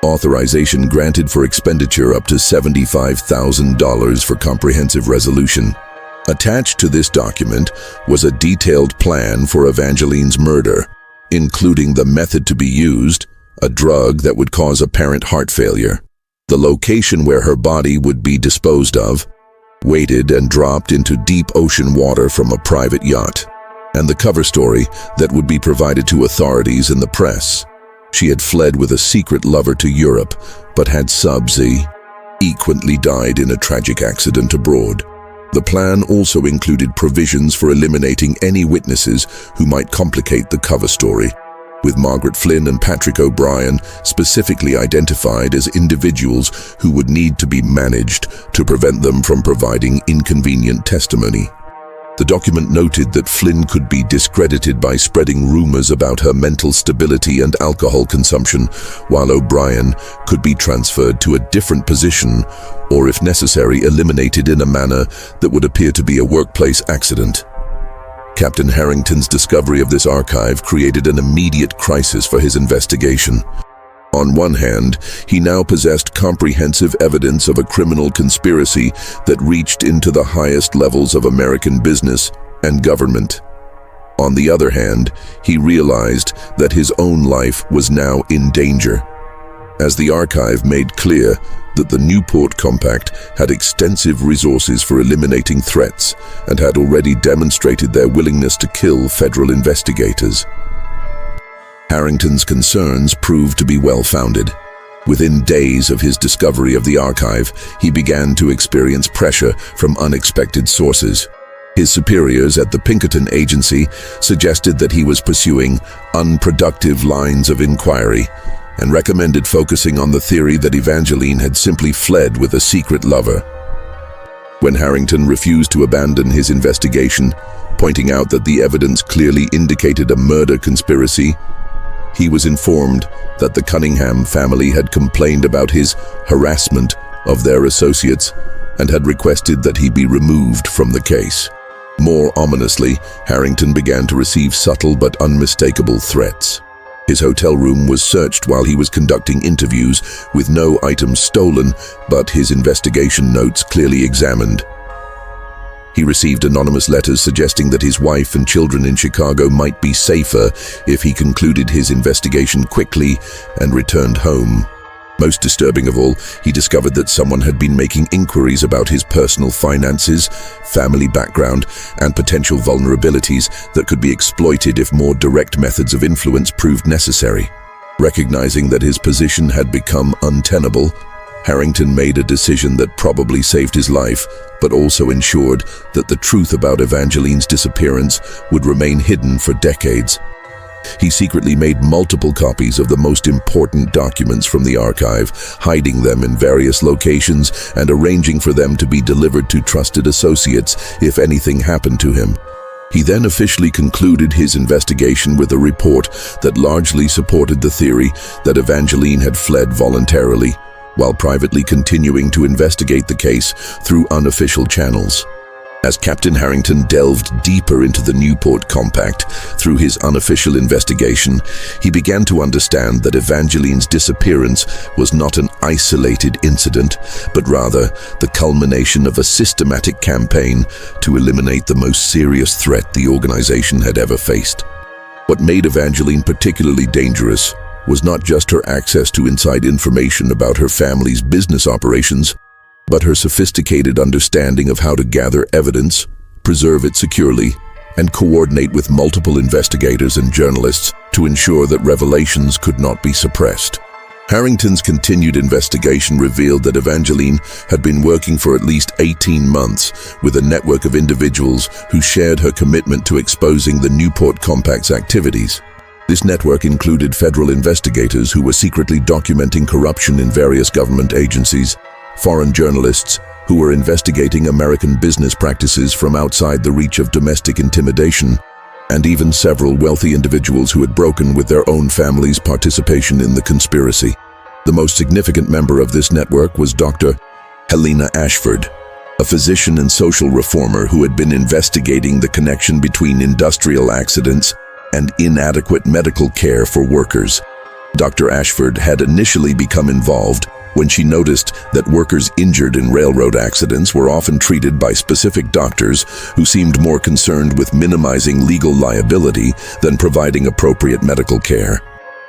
Authorization granted for expenditure up to $75,000 for comprehensive resolution." Attached to this document was a detailed plan for Evangeline's murder, including the method to be used, a drug that would cause apparent heart failure, the location where her body would be disposed of, weighted and dropped into deep ocean water from a private yacht, and the cover story that would be provided to authorities and the press. She had fled with a secret lover to Europe, but had subsequently died in a tragic accident abroad. The plan also included provisions for eliminating any witnesses who might complicate the cover story, with Margaret Flynn and Patrick O'Brien specifically identified as individuals who would need to be managed to prevent them from providing inconvenient testimony. The document noted that Flynn could be discredited by spreading rumors about her mental stability and alcohol consumption, while O'Brien could be transferred to a different position or, if necessary, eliminated in a manner that would appear to be a workplace accident. Captain Harrington's discovery of this archive created an immediate crisis for his investigation. On one hand, he now possessed comprehensive evidence of a criminal conspiracy that reached into the highest levels of American business and government. On the other hand, he realized that his own life was now in danger, as the archive made clear that the Newport Compact had extensive resources for eliminating threats and had already demonstrated their willingness to kill federal investigators. Harrington's concerns proved to be well-founded. Within days of his discovery of the archive, he began to experience pressure from unexpected sources. His superiors at the Pinkerton Agency suggested that he was pursuing unproductive lines of inquiry and recommended focusing on the theory that Evangeline had simply fled with a secret lover. When Harrington refused to abandon his investigation, pointing out that the evidence clearly indicated a murder conspiracy, he was informed that the Cunningham family had complained about his harassment of their associates and had requested that he be removed from the case. More ominously, Harrington began to receive subtle but unmistakable threats. His hotel room was searched while he was conducting interviews, with no items stolen, but his investigation notes clearly examined. He received anonymous letters suggesting that his wife and children in Chicago might be safer if he concluded his investigation quickly and returned home. Most disturbing of all, he discovered that someone had been making inquiries about his personal finances, family background, and potential vulnerabilities that could be exploited if more direct methods of influence proved necessary. Recognizing that his position had become untenable, Harrington made a decision that probably saved his life, but also ensured that the truth about Evangeline's disappearance would remain hidden for decades. He secretly made multiple copies of the most important documents from the archive, hiding them in various locations and arranging for them to be delivered to trusted associates if anything happened to him. He then officially concluded his investigation with a report that largely supported the theory that Evangeline had fled voluntarily, while privately continuing to investigate the case through unofficial channels. As Captain Harrington delved deeper into the Newport Compact through his unofficial investigation, he began to understand that Evangeline's disappearance was not an isolated incident, but rather the culmination of a systematic campaign to eliminate the most serious threat the organization had ever faced. What made Evangeline particularly dangerous was not just her access to inside information about her family's business operations, but her sophisticated understanding of how to gather evidence, preserve it securely, and coordinate with multiple investigators and journalists to ensure that revelations could not be suppressed. Harrington's continued investigation revealed that Evangeline had been working for at least 18 months with a network of individuals who shared her commitment to exposing the Newport Compact's activities. This network included federal investigators who were secretly documenting corruption in various government agencies, foreign journalists who were investigating American business practices from outside the reach of domestic intimidation, and even several wealthy individuals who had broken with their own families' participation in the conspiracy. The most significant member of this network was Dr. Helena Ashford, a physician and social reformer who had been investigating the connection between industrial accidents and inadequate medical care for workers. Dr. Ashford had initially become involved when she noticed that workers injured in railroad accidents were often treated by specific doctors who seemed more concerned with minimizing legal liability than providing appropriate medical care.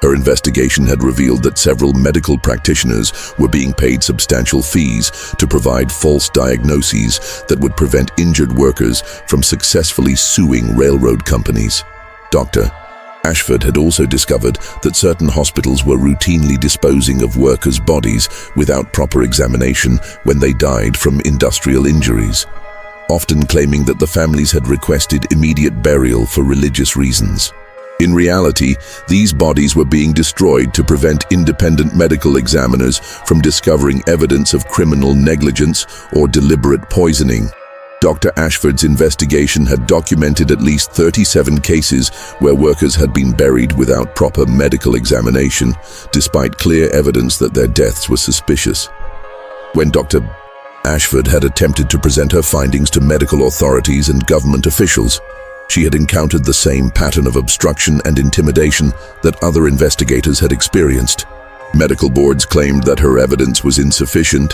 Her investigation had revealed that several medical practitioners were being paid substantial fees to provide false diagnoses that would prevent injured workers from successfully suing railroad companies. Dr. Ashford had also discovered that certain hospitals were routinely disposing of workers' bodies without proper examination when they died from industrial injuries, often claiming that the families had requested immediate burial for religious reasons. In reality, these bodies were being destroyed to prevent independent medical examiners from discovering evidence of criminal negligence or deliberate poisoning. Dr. Ashford's investigation had documented at least 37 cases where workers had been buried without proper medical examination, despite clear evidence that their deaths were suspicious. When Dr. Ashford had attempted to present her findings to medical authorities and government officials, she had encountered the same pattern of obstruction and intimidation that other investigators had experienced. Medical boards claimed that her evidence was insufficient.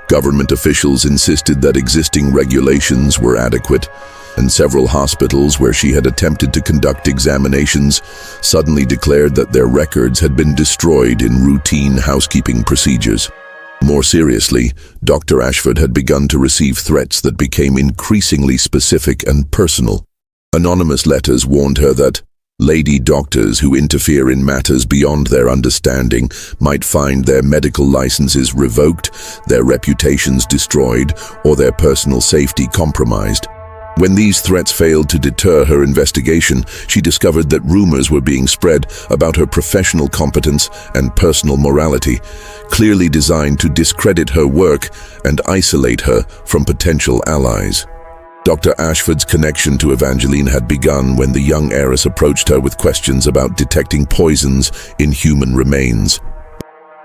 Government officials insisted that existing regulations were adequate, and several hospitals where she had attempted to conduct examinations suddenly declared that their records had been destroyed in routine housekeeping procedures. More seriously, Dr. Ashford had begun to receive threats that became increasingly specific and personal. Anonymous letters warned her that lady doctors who interfere in matters beyond their understanding might find their medical licenses revoked, their reputations destroyed, or their personal safety compromised. When these threats failed to deter her investigation, she discovered that rumors were being spread about her professional competence and personal morality, clearly designed to discredit her work and isolate her from potential allies. Dr. Ashford's connection to Evangeline had begun when the young heiress approached her with questions about detecting poisons in human remains.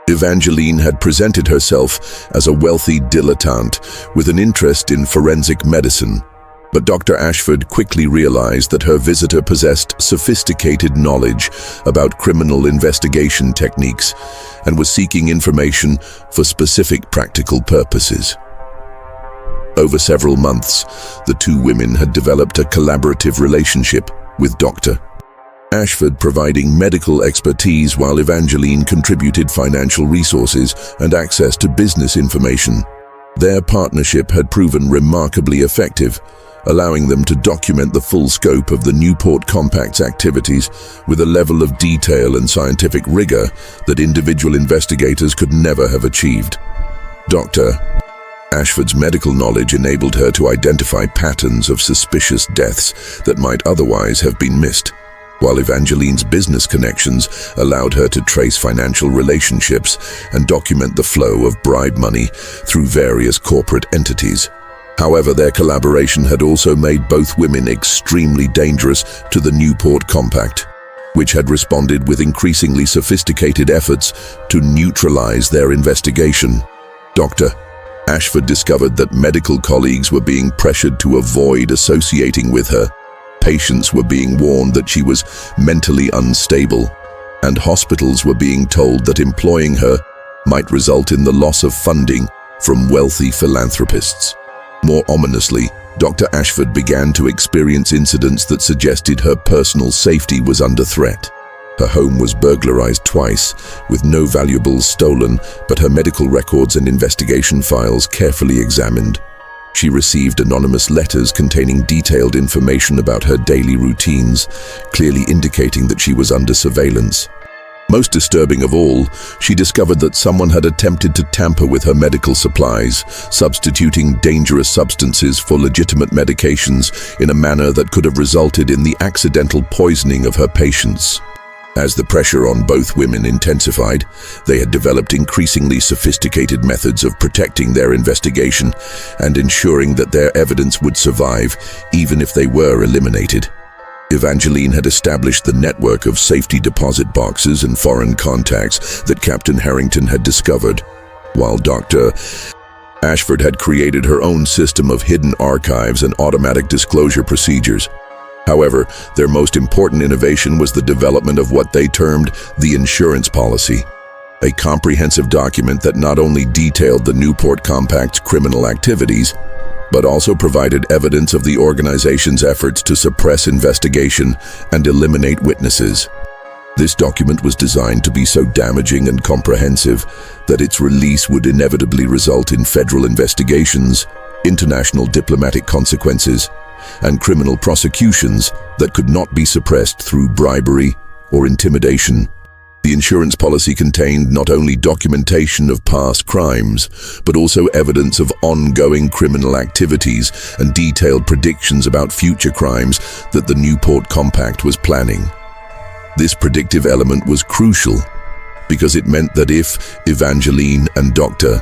Evangeline had presented herself as a wealthy dilettante with an interest in forensic medicine, but Dr. Ashford quickly realized that her visitor possessed sophisticated knowledge about criminal investigation techniques and was seeking information for specific practical purposes. Over several months, the two women had developed a collaborative relationship, with Dr. Ashford providing medical expertise while Evangeline contributed financial resources and access to business information. Their partnership had proven remarkably effective, allowing them to document the full scope of the Newport Compact's activities with a level of detail and scientific rigor that individual investigators could never have achieved. Dr. Ashford's medical knowledge enabled her to identify patterns of suspicious deaths that might otherwise have been missed, while Evangeline's business connections allowed her to trace financial relationships and document the flow of bribe money through various corporate entities. However, their collaboration had also made both women extremely dangerous to the Newport Compact, which had responded with increasingly sophisticated efforts to neutralize their investigation. Dr. Ashford discovered that medical colleagues were being pressured to avoid associating with her. Patients were being warned that she was mentally unstable, and hospitals were being told that employing her might result in the loss of funding from wealthy philanthropists. More ominously, Dr. Ashford began to experience incidents that suggested her personal safety was under threat. Her home was burglarized twice, with no valuables stolen, but her medical records and investigation files carefully examined. She received anonymous letters containing detailed information about her daily routines, clearly indicating that she was under surveillance. Most disturbing of all, she discovered that someone had attempted to tamper with her medical supplies, substituting dangerous substances for legitimate medications in a manner that could have resulted in the accidental poisoning of her patients. As the pressure on both women intensified, they had developed increasingly sophisticated methods of protecting their investigation and ensuring that their evidence would survive even if they were eliminated. Evangeline had established the network of safety deposit boxes and foreign contacts that Captain Harrington had discovered, while Dr. Ashford had created her own system of hidden archives and automatic disclosure procedures. However, their most important innovation was the development of what they termed the insurance policy, a comprehensive document that not only detailed the Newport Compact's criminal activities, but also provided evidence of the organization's efforts to suppress investigation and eliminate witnesses. This document was designed to be so damaging and comprehensive that its release would inevitably result in federal investigations, international diplomatic consequences, and criminal prosecutions that could not be suppressed through bribery or intimidation. The insurance policy contained not only documentation of past crimes, but also evidence of ongoing criminal activities and detailed predictions about future crimes that the Newport Compact was planning. This predictive element was crucial because it meant that if Evangeline and Dr.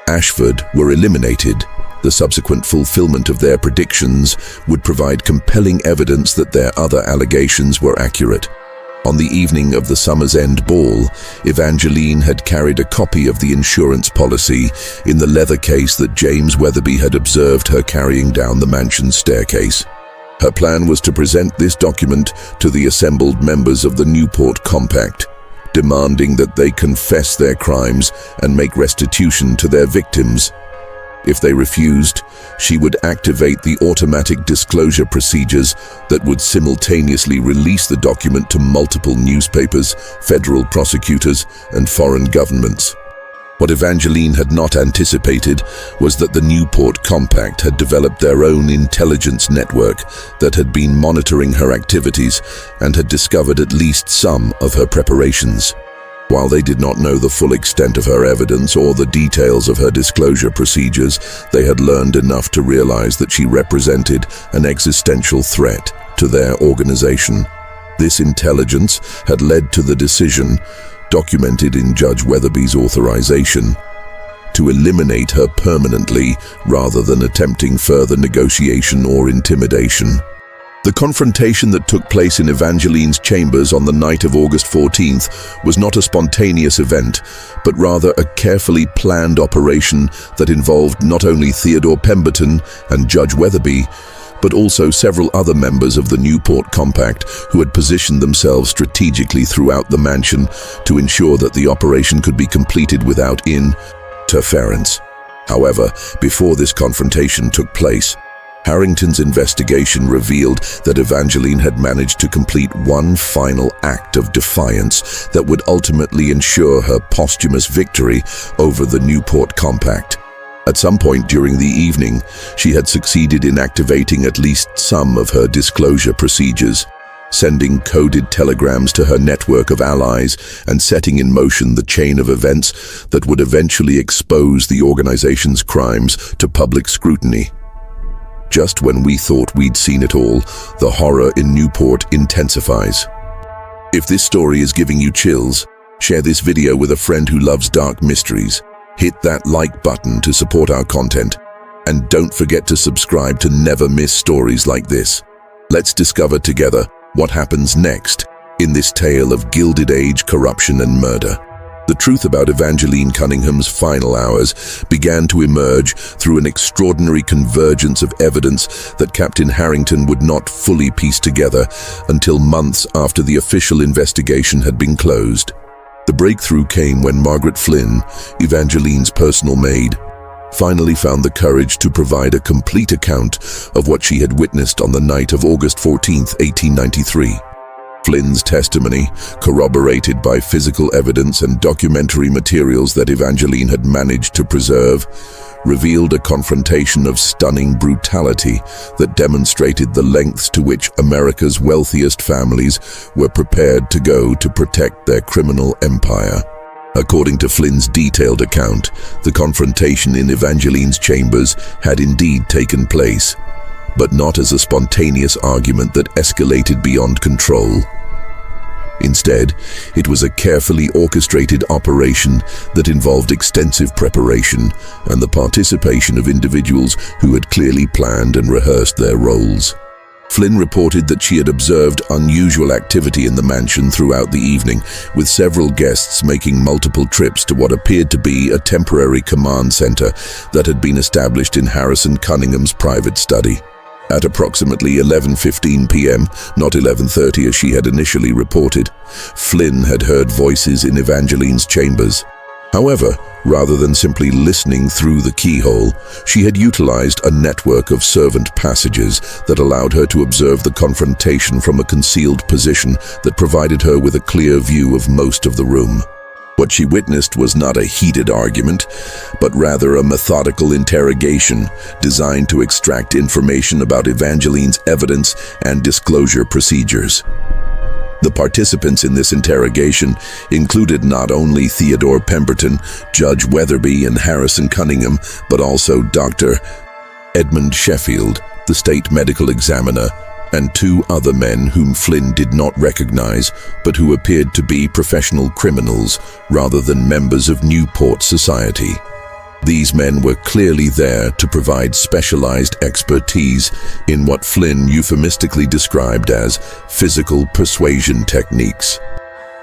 Ashford were eliminated, The subsequent fulfillment of their predictions would provide compelling evidence that their other allegations were accurate. On the evening of the summer's end ball, Evangeline had carried a copy of the insurance policy in the leather case that James Weatherby had observed her carrying down the mansion's staircase. Her plan was to present this document to the assembled members of the Newport Compact, demanding that they confess their crimes and make restitution to their victims. If they refused, she would activate the automatic disclosure procedures that would simultaneously release the document to multiple newspapers, federal prosecutors, and foreign governments. What Evangeline had not anticipated was that the Newport Compact had developed their own intelligence network that had been monitoring her activities and had discovered at least some of her preparations. While they did not know the full extent of her evidence or the details of her disclosure procedures, they had learned enough to realize that she represented an existential threat to their organization. This intelligence had led to the decision, documented in Judge Weatherby's authorization, to eliminate her permanently rather than attempting further negotiation or intimidation. The confrontation that took place in Evangeline's chambers on the night of August 14th was not a spontaneous event, but rather a carefully planned operation that involved not only Theodore Pemberton and Judge Weatherby, but also several other members of the Newport Compact who had positioned themselves strategically throughout the mansion to ensure that the operation could be completed without interference. However, before this confrontation took place, Harrington's investigation revealed that Evangeline had managed to complete one final act of defiance that would ultimately ensure her posthumous victory over the Newport Compact. At some point during the evening, she had succeeded in activating at least some of her disclosure procedures, sending coded telegrams to her network of allies and setting in motion the chain of events that would eventually expose the organization's crimes to public scrutiny. Just when we thought we'd seen it all, the horror in Newport intensifies. If this story is giving you chills, share this video with a friend who loves dark mysteries. Hit that like button to support our content, and don't forget to subscribe to never miss stories like this. Let's discover together what happens next in this tale of Gilded Age corruption and murder. The truth about Evangeline Cunningham's final hours began to emerge through an extraordinary convergence of evidence that Captain Harrington would not fully piece together until months after the official investigation had been closed. The breakthrough came when Margaret Flynn, Evangeline's personal maid, finally found the courage to provide a complete account of what she had witnessed on the night of August 14, 1893. Flynn's testimony, corroborated by physical evidence and documentary materials that Evangeline had managed to preserve, revealed a confrontation of stunning brutality that demonstrated the lengths to which America's wealthiest families were prepared to go to protect their criminal empire. According to Flynn's detailed account, the confrontation in Evangeline's chambers had indeed taken place, but not as a spontaneous argument that escalated beyond control. Instead, it was a carefully orchestrated operation that involved extensive preparation and the participation of individuals who had clearly planned and rehearsed their roles. Flynn reported that she had observed unusual activity in the mansion throughout the evening, with several guests making multiple trips to what appeared to be a temporary command center that had been established in Harrison Cunningham's private study. At approximately 11:15 p.m., not 11:30 as she had initially reported, Flynn had heard voices in Evangeline's chambers. However, rather than simply listening through the keyhole, she had utilized a network of servant passages that allowed her to observe the confrontation from a concealed position that provided her with a clear view of most of the room. What she witnessed was not a heated argument, but rather a methodical interrogation designed to extract information about Evangeline's evidence and disclosure procedures. The participants in this interrogation included not only Theodore Pemberton, Judge Weatherby, and Harrison Cunningham, but also Dr. Edmund Sheffield, the state medical examiner, and two other men whom Flynn did not recognize, but who appeared to be professional criminals rather than members of Newport society. These men were clearly there to provide specialized expertise in what Flynn euphemistically described as physical persuasion techniques.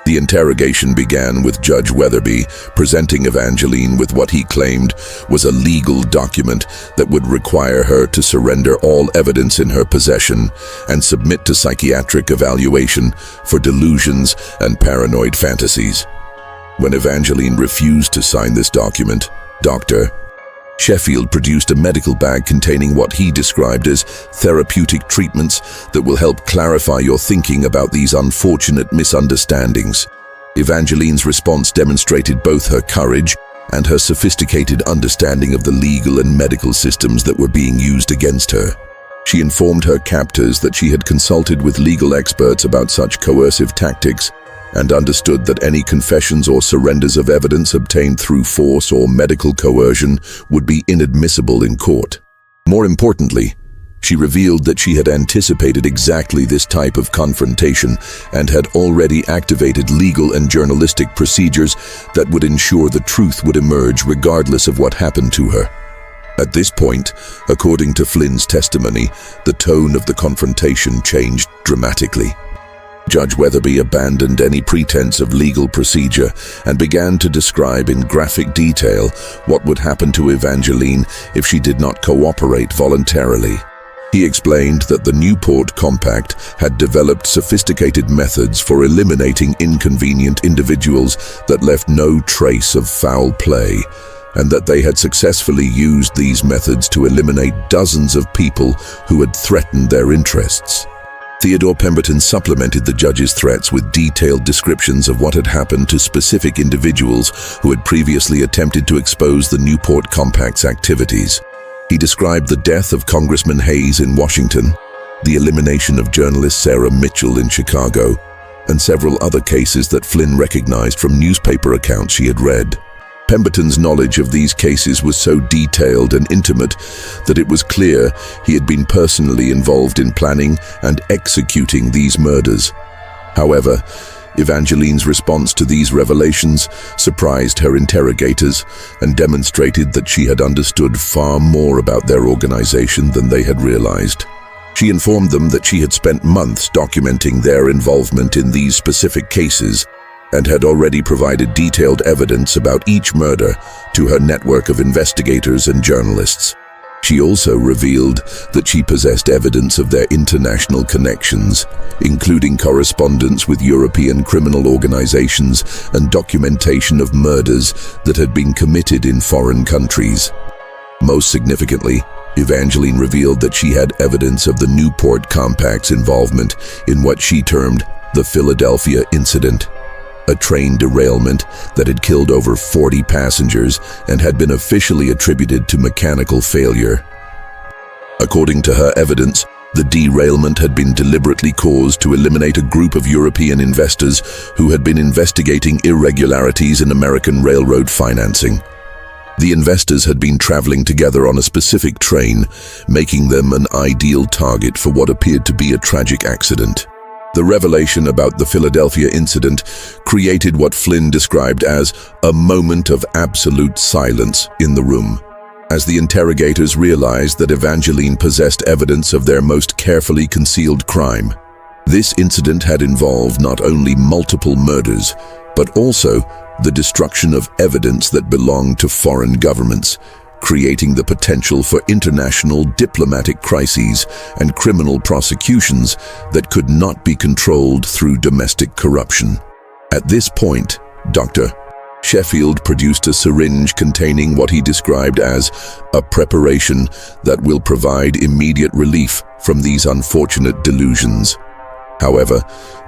The interrogation began with Judge Weatherby presenting Evangeline with what he claimed was a legal document that would require her to surrender all evidence in her possession and submit to psychiatric evaluation for delusions and paranoid fantasies. When Evangeline refused to sign this document, Dr. Sheffield produced a medical bag containing what he described as therapeutic treatments that will help clarify your thinking about these unfortunate misunderstandings. Evangeline's response demonstrated both her courage and her sophisticated understanding of the legal and medical systems that were being used against her. She informed her captors that she had consulted with legal experts about such coercive tactics and understood that any confessions or surrenders of evidence obtained through force or medical coercion would be inadmissible in court. More importantly, she revealed that she had anticipated exactly this type of confrontation and had already activated legal and journalistic procedures that would ensure the truth would emerge regardless of what happened to her. At this point, according to Flynn's testimony, the tone of the confrontation changed dramatically. Judge Weatherby abandoned any pretense of legal procedure and began to describe in graphic detail what would happen to Evangeline if she did not cooperate voluntarily. He explained that the Newport Compact had developed sophisticated methods for eliminating inconvenient individuals that left no trace of foul play, and that they had successfully used these methods to eliminate dozens of people who had threatened their interests. Theodore Pemberton supplemented the judge's threats with detailed descriptions of what had happened to specific individuals who had previously attempted to expose the Newport Compact's activities. He described the death of Congressman Hayes in Washington, the elimination of journalist Sarah Mitchell in Chicago, and several other cases that Flynn recognized from newspaper accounts she had read. Pemberton's knowledge of these cases was so detailed and intimate that it was clear he had been personally involved in planning and executing these murders. However, Evangeline's response to these revelations surprised her interrogators and demonstrated that she had understood far more about their organization than they had realized. She informed them that she had spent months documenting their involvement in these specific cases and had already provided detailed evidence about each murder to her network of investigators and journalists. She also revealed that she possessed evidence of their international connections, including correspondence with European criminal organizations and documentation of murders that had been committed in foreign countries. Most significantly, Evangeline revealed that she had evidence of the Newport Compact's involvement in what she termed the Philadelphia incident, a train derailment that had killed over 40 passengers and had been officially attributed to mechanical failure. According to her evidence, the derailment had been deliberately caused to eliminate a group of European investors who had been investigating irregularities in American railroad financing. The investors had been traveling together on a specific train, making them an ideal target for what appeared to be a tragic accident. The revelation about the Philadelphia incident created what Flynn described as a moment of absolute silence in the room, as the interrogators realized that Evangeline possessed evidence of their most carefully concealed crime. This incident had involved not only multiple murders, but also the destruction of evidence that belonged to foreign governments, creating the potential for international diplomatic crises and criminal prosecutions that could not be controlled through domestic corruption. At this point, Dr. Sheffield produced a syringe containing what he described as a preparation that will provide immediate relief from these unfortunate delusions. However,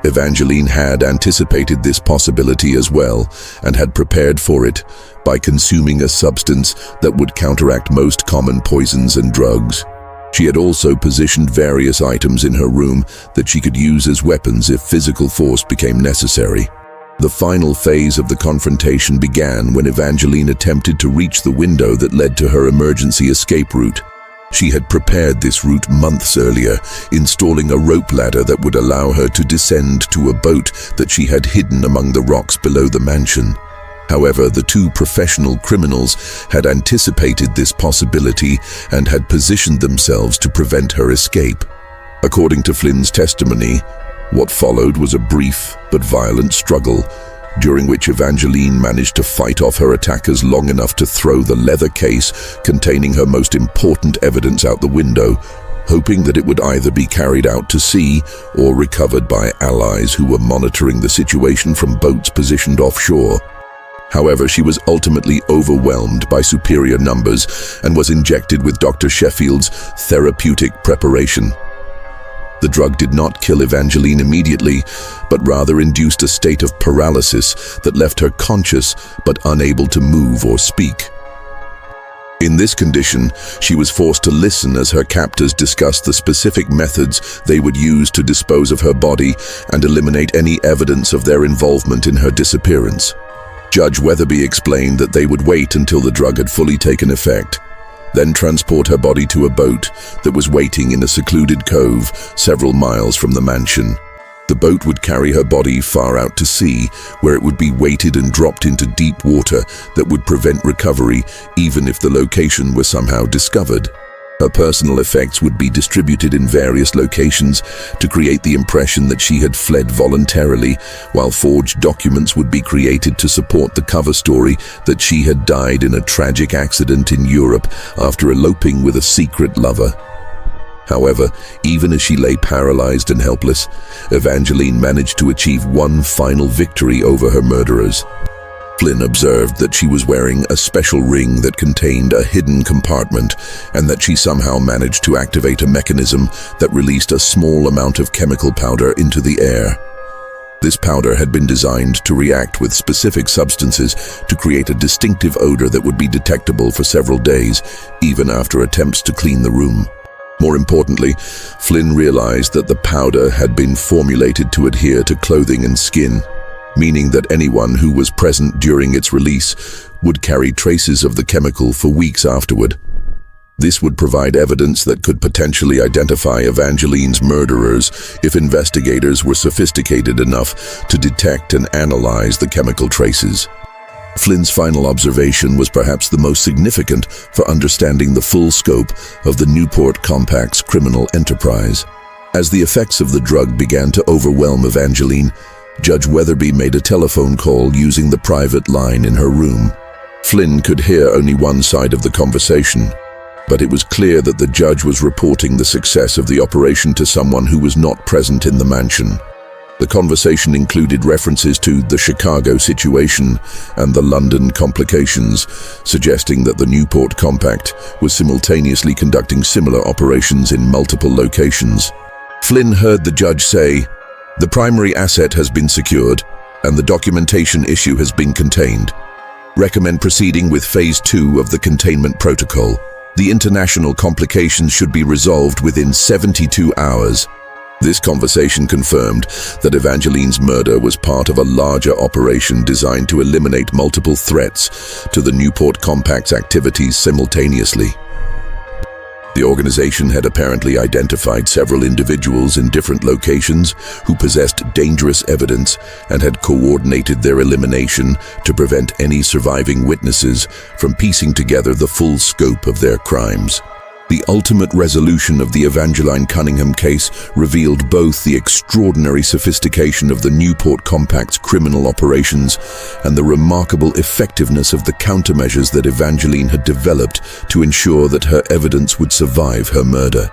Evangeline had anticipated this possibility as well and had prepared for it by consuming a substance that would counteract most common poisons and drugs. She had also positioned various items in her room that she could use as weapons if physical force became necessary. The final phase of the confrontation began when Evangeline attempted to reach the window that led to her emergency escape route. She had prepared this route months earlier, installing a rope ladder that would allow her to descend to a boat that she had hidden among the rocks below the mansion. However, the two professional criminals had anticipated this possibility and had positioned themselves to prevent her escape. According to Flynn's testimony, what followed was a brief but violent struggle, during which Evangeline managed to fight off her attackers long enough to throw the leather case containing her most important evidence out the window, hoping that it would either be carried out to sea or recovered by allies who were monitoring the situation from boats positioned offshore. However, she was ultimately overwhelmed by superior numbers and was injected with Dr. Sheffield's therapeutic preparation. The drug did not kill Evangeline immediately, but rather induced a state of paralysis that left her conscious but unable to move or speak. In this condition, she was forced to listen as her captors discussed the specific methods they would use to dispose of her body and eliminate any evidence of their involvement in her disappearance. Judge Weatherby explained that they would wait until the drug had fully taken effect, then transport her body to a boat that was waiting in a secluded cove several miles from the mansion. The boat would carry her body far out to sea, where it would be weighted and dropped into deep water that would prevent recovery even if the location were somehow discovered. Her personal effects would be distributed in various locations to create the impression that she had fled voluntarily, while forged documents would be created to support the cover story that she had died in a tragic accident in Europe after eloping with a secret lover. However, even as she lay paralyzed and helpless, Evangeline managed to achieve one final victory over her murderers. Flynn observed that she was wearing a special ring that contained a hidden compartment and that she somehow managed to activate a mechanism that released a small amount of chemical powder into the air. This powder had been designed to react with specific substances to create a distinctive odor that would be detectable for several days, even after attempts to clean the room. More importantly, Flynn realized that the powder had been formulated to adhere to clothing and skin, meaning that anyone who was present during its release would carry traces of the chemical for weeks afterward. This would provide evidence that could potentially identify Evangeline's murderers if investigators were sophisticated enough to detect and analyze the chemical traces. Flynn's final observation was perhaps the most significant for understanding the full scope of the Newport Compact's criminal enterprise. As the effects of the drug began to overwhelm Evangeline, Judge Weatherby made a telephone call using the private line in her room. Flynn could hear only one side of the conversation, but it was clear that the judge was reporting the success of the operation to someone who was not present in the mansion. The conversation included references to the Chicago situation and the London complications, suggesting that the Newport Compact was simultaneously conducting similar operations in multiple locations. Flynn heard the judge say, "The primary asset has been secured, and the documentation issue has been contained. Recommend proceeding with Phase 2 of the containment protocol. The international complications should be resolved within 72 hours. This conversation confirmed that Evangeline's murder was part of a larger operation designed to eliminate multiple threats to the Newport Compact's activities simultaneously. The organization had apparently identified several individuals in different locations who possessed dangerous evidence and had coordinated their elimination to prevent any surviving witnesses from piecing together the full scope of their crimes. The ultimate resolution of the Evangeline Cunningham case revealed both the extraordinary sophistication of the Newport Compact's criminal operations and the remarkable effectiveness of the countermeasures that Evangeline had developed to ensure that her evidence would survive her murder.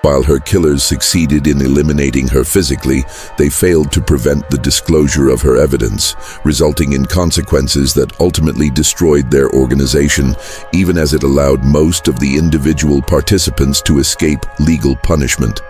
While her killers succeeded in eliminating her physically, they failed to prevent the disclosure of her evidence, resulting in consequences that ultimately destroyed their organization, even as it allowed most of the individual participants to escape legal punishment.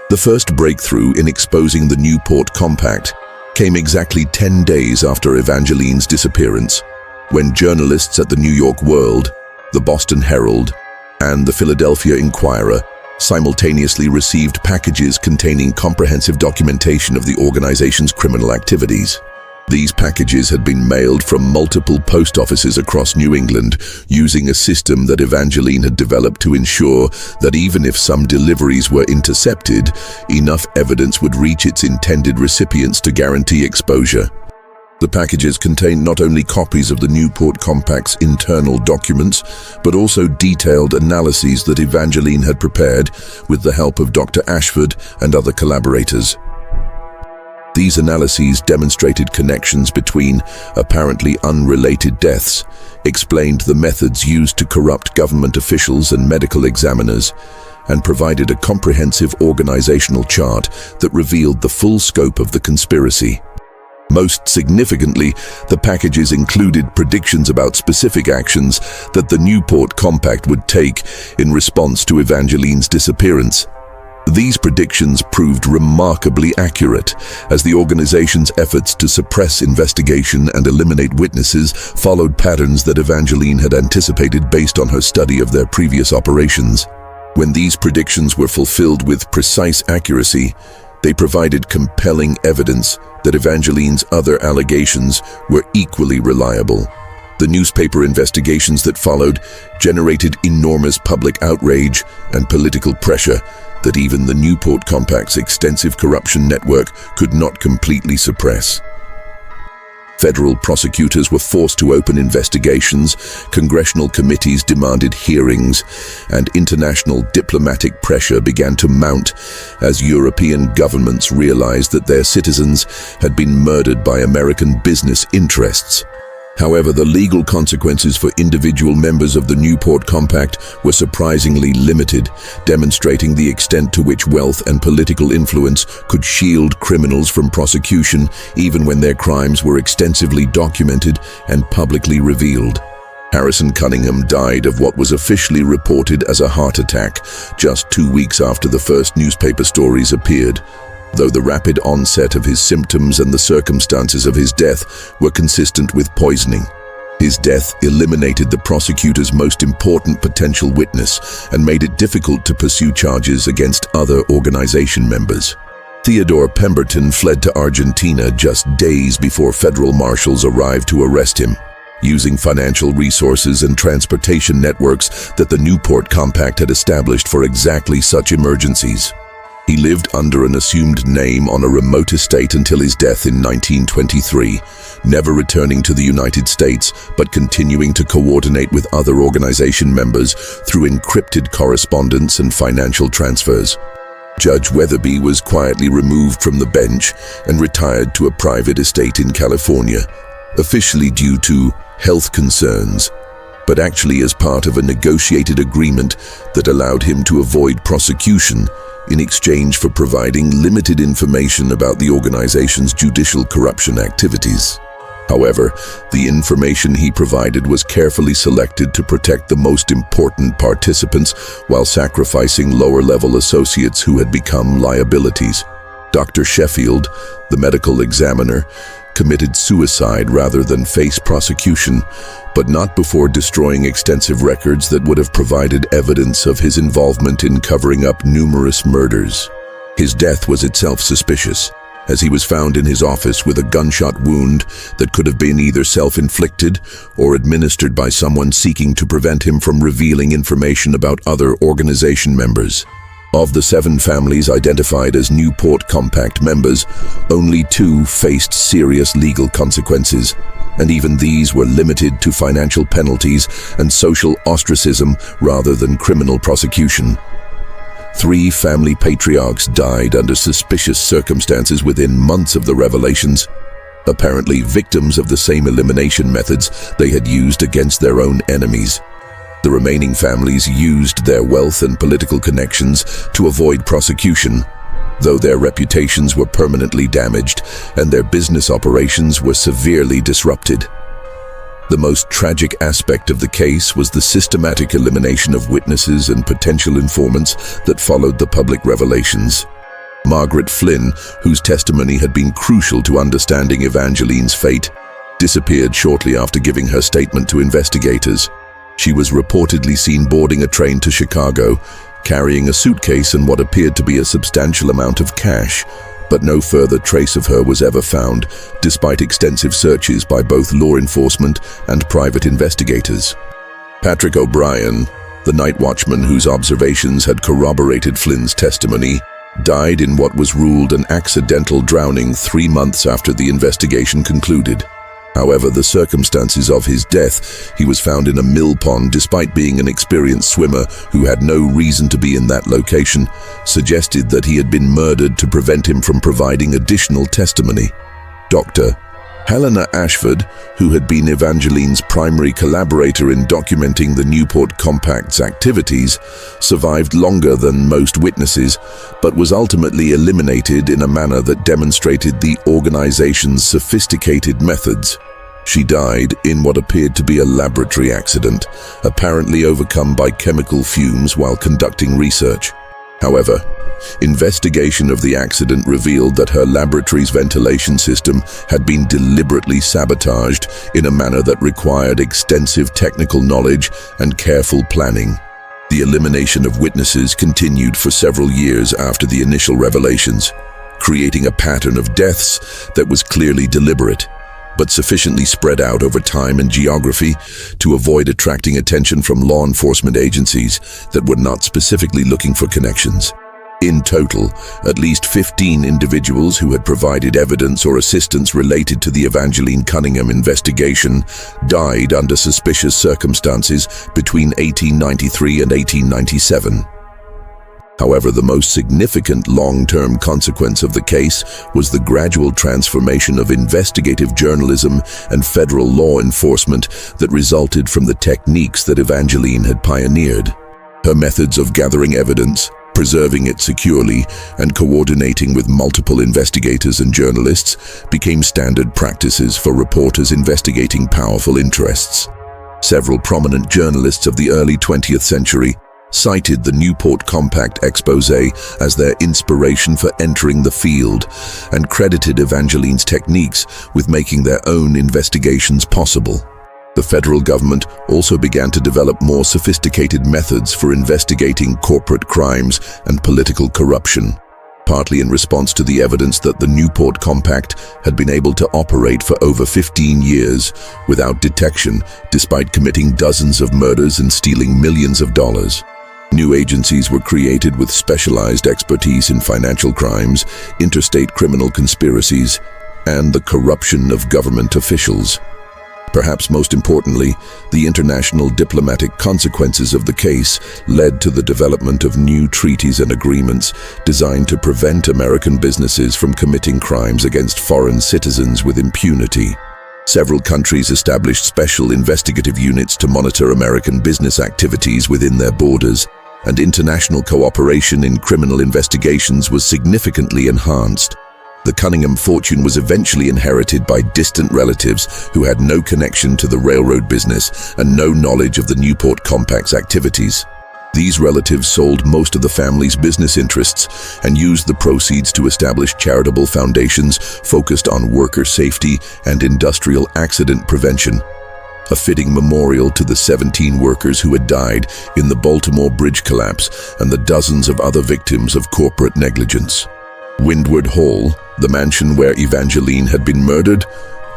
The first breakthrough in exposing the Newport Compact came exactly 10 days after Evangeline's disappearance, when journalists at the New York World, the Boston Herald, and the Philadelphia Inquirer simultaneously received packages containing comprehensive documentation of the organization's criminal activities. These packages had been mailed from multiple post offices across New England using a system that Evangeline had developed to ensure that even if some deliveries were intercepted, enough evidence would reach its intended recipients to guarantee exposure. The packages contained not only copies of the Newport Compact's internal documents, but also detailed analyses that Evangeline had prepared with the help of Dr. Ashford and other collaborators. These analyses demonstrated connections between apparently unrelated deaths, explained the methods used to corrupt government officials and medical examiners, and provided a comprehensive organizational chart that revealed the full scope of the conspiracy. Most significantly, the packages included predictions about specific actions that the Newport Compact would take in response to Evangeline's disappearance. These predictions proved remarkably accurate, as the organization's efforts to suppress investigation and eliminate witnesses followed patterns that Evangeline had anticipated based on her study of their previous operations. When these predictions were fulfilled with precise accuracy, they provided compelling evidence that Evangeline's other allegations were equally reliable. The newspaper investigations that followed generated enormous public outrage and political pressure that even the Newport Compact's extensive corruption network could not completely suppress. Federal prosecutors were forced to open investigations, congressional committees demanded hearings, and international diplomatic pressure began to mount as European governments realized that their citizens had been murdered by American business interests. However, the legal consequences for individual members of the Newport Compact were surprisingly limited, demonstrating the extent to which wealth and political influence could shield criminals from prosecution, even when their crimes were extensively documented and publicly revealed. Harrison Cunningham died of what was officially reported as a heart attack just 2 weeks after the first newspaper stories appeared, though the rapid onset of his symptoms and the circumstances of his death were consistent with poisoning. His death eliminated the prosecutor's most important potential witness and made it difficult to pursue charges against other organization members. Theodore Pemberton fled to Argentina just days before federal marshals arrived to arrest him, using financial resources and transportation networks that the Newport Compact had established for exactly such emergencies. He lived under an assumed name on a remote estate until his death in 1923, never returning to the United States but continuing to coordinate with other organization members through encrypted correspondence and financial transfers. Judge Weatherby was quietly removed from the bench and retired to a private estate in California, officially due to health concerns, but actually as part of a negotiated agreement that allowed him to avoid prosecution in exchange for providing limited information about the organization's judicial corruption activities. However, the information he provided was carefully selected to protect the most important participants while sacrificing lower-level associates who had become liabilities. Dr. Sheffield, the medical examiner, committed suicide rather than face prosecution, but not before destroying extensive records that would have provided evidence of his involvement in covering up numerous murders. His death was itself suspicious, as he was found in his office with a gunshot wound that could have been either self-inflicted or administered by someone seeking to prevent him from revealing information about other organization members. Of the 7 families identified as Newport Compact members, only 2 faced serious legal consequences, and even these were limited to financial penalties and social ostracism rather than criminal prosecution. 3 family patriarchs died under suspicious circumstances within months of the revelations, apparently victims of the same elimination methods they had used against their own enemies. The remaining families used their wealth and political connections to avoid prosecution, though their reputations were permanently damaged and their business operations were severely disrupted. The most tragic aspect of the case was the systematic elimination of witnesses and potential informants that followed the public revelations. Margaret Flynn, whose testimony had been crucial to understanding Evangeline's fate, disappeared shortly after giving her statement to investigators. She was reportedly seen boarding a train to Chicago, carrying a suitcase and what appeared to be a substantial amount of cash, but no further trace of her was ever found, despite extensive searches by both law enforcement and private investigators. Patrick O'Brien, the night watchman whose observations had corroborated Flynn's testimony, died in what was ruled an accidental drowning 3 months after the investigation concluded. However, the circumstances of his death, he was found in a mill pond despite being an experienced swimmer who had no reason to be in that location, suggested that he had been murdered to prevent him from providing additional testimony. Dr. Helena Ashford, who had been Evangeline's primary collaborator in documenting the Newport Compact's activities, survived longer than most witnesses, but was ultimately eliminated in a manner that demonstrated the organization's sophisticated methods. She died in what appeared to be a laboratory accident, apparently overcome by chemical fumes while conducting research. However, investigation of the accident revealed that her laboratory's ventilation system had been deliberately sabotaged in a manner that required extensive technical knowledge and careful planning. The elimination of witnesses continued for several years after the initial revelations, creating a pattern of deaths that was clearly deliberate, but sufficiently spread out over time and geography to avoid attracting attention from law enforcement agencies that were not specifically looking for connections. In total, at least 15 individuals who had provided evidence or assistance related to the Evangeline Cunningham investigation died under suspicious circumstances between 1893 and 1897. However, the most significant long-term consequence of the case was the gradual transformation of investigative journalism and federal law enforcement that resulted from the techniques that Evangeline had pioneered. Her methods of gathering evidence, preserving it securely, and coordinating with multiple investigators and journalists became standard practices for reporters investigating powerful interests. Several prominent journalists of the early 20th century cited the Newport Compact expose as their inspiration for entering the field and credited Evangeline's techniques with making their own investigations possible. The federal government also began to develop more sophisticated methods for investigating corporate crimes and political corruption, partly in response to the evidence that the Newport Compact had been able to operate for over 15 years without detection, despite committing dozens of murders and stealing millions of dollars. New agencies were created with specialized expertise in financial crimes, interstate criminal conspiracies, and the corruption of government officials. Perhaps most importantly, the international diplomatic consequences of the case led to the development of new treaties and agreements designed to prevent American businesses from committing crimes against foreign citizens with impunity. Several countries established special investigative units to monitor American business activities within their borders, and international cooperation in criminal investigations was significantly enhanced. The Cunningham fortune was eventually inherited by distant relatives who had no connection to the railroad business and no knowledge of the Newport Compact's activities. These relatives sold most of the family's business interests and used the proceeds to establish charitable foundations focused on worker safety and industrial accident prevention. A fitting memorial to the 17 workers who had died in the Baltimore Bridge collapse and the dozens of other victims of corporate negligence. Windward Hall, the mansion where Evangeline had been murdered,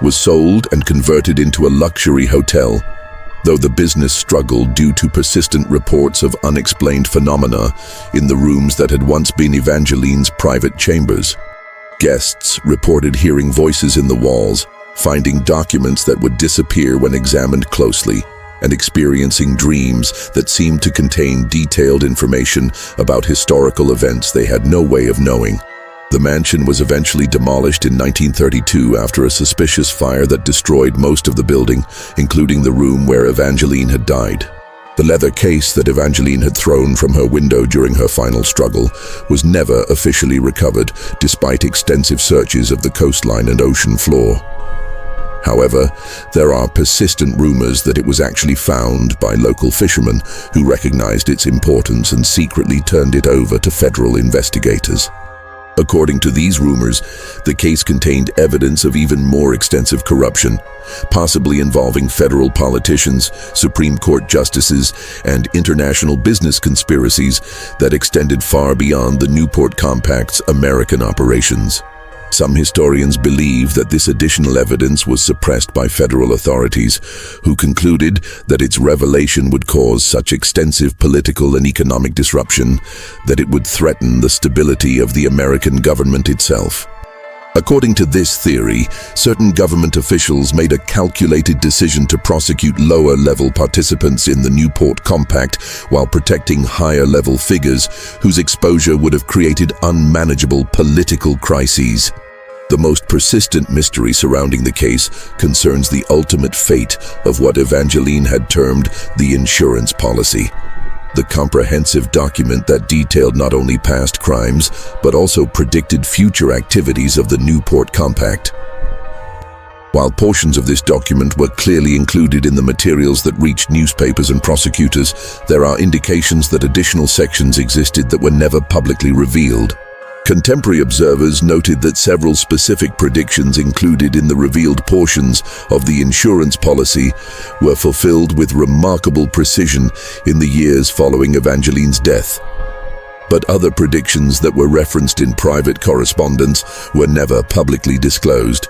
was sold and converted into a luxury hotel, though the business struggled due to persistent reports of unexplained phenomena in the rooms that had once been Evangeline's private chambers. Guests reported hearing voices in the walls, finding documents that would disappear when examined closely, and experiencing dreams that seemed to contain detailed information about historical events they had no way of knowing. The mansion was eventually demolished in 1932 after a suspicious fire that destroyed most of the building, including the room where Evangeline had died. The leather case that Evangeline had thrown from her window during her final struggle was never officially recovered, despite extensive searches of the coastline and ocean floor. However, there are persistent rumors that it was actually found by local fishermen who recognized its importance and secretly turned it over to federal investigators. According to these rumors, the case contained evidence of even more extensive corruption, possibly involving federal politicians, Supreme Court justices, and international business conspiracies that extended far beyond the Newport Compact's American operations. Some historians believe that this additional evidence was suppressed by federal authorities, who concluded that its revelation would cause such extensive political and economic disruption that it would threaten the stability of the American government itself. According to this theory, certain government officials made a calculated decision to prosecute lower-level participants in the Newport Compact while protecting higher-level figures whose exposure would have created unmanageable political crises. The most persistent mystery surrounding the case concerns the ultimate fate of what Evangeline had termed the insurance policy. The comprehensive document that detailed not only past crimes, but also predicted future activities of the Newport Compact. While portions of this document were clearly included in the materials that reached newspapers and prosecutors, there are indications that additional sections existed that were never publicly revealed. Contemporary observers noted that several specific predictions included in the revealed portions of the insurance policy were fulfilled with remarkable precision in the years following Evangeline's death. But other predictions that were referenced in private correspondence were never publicly disclosed.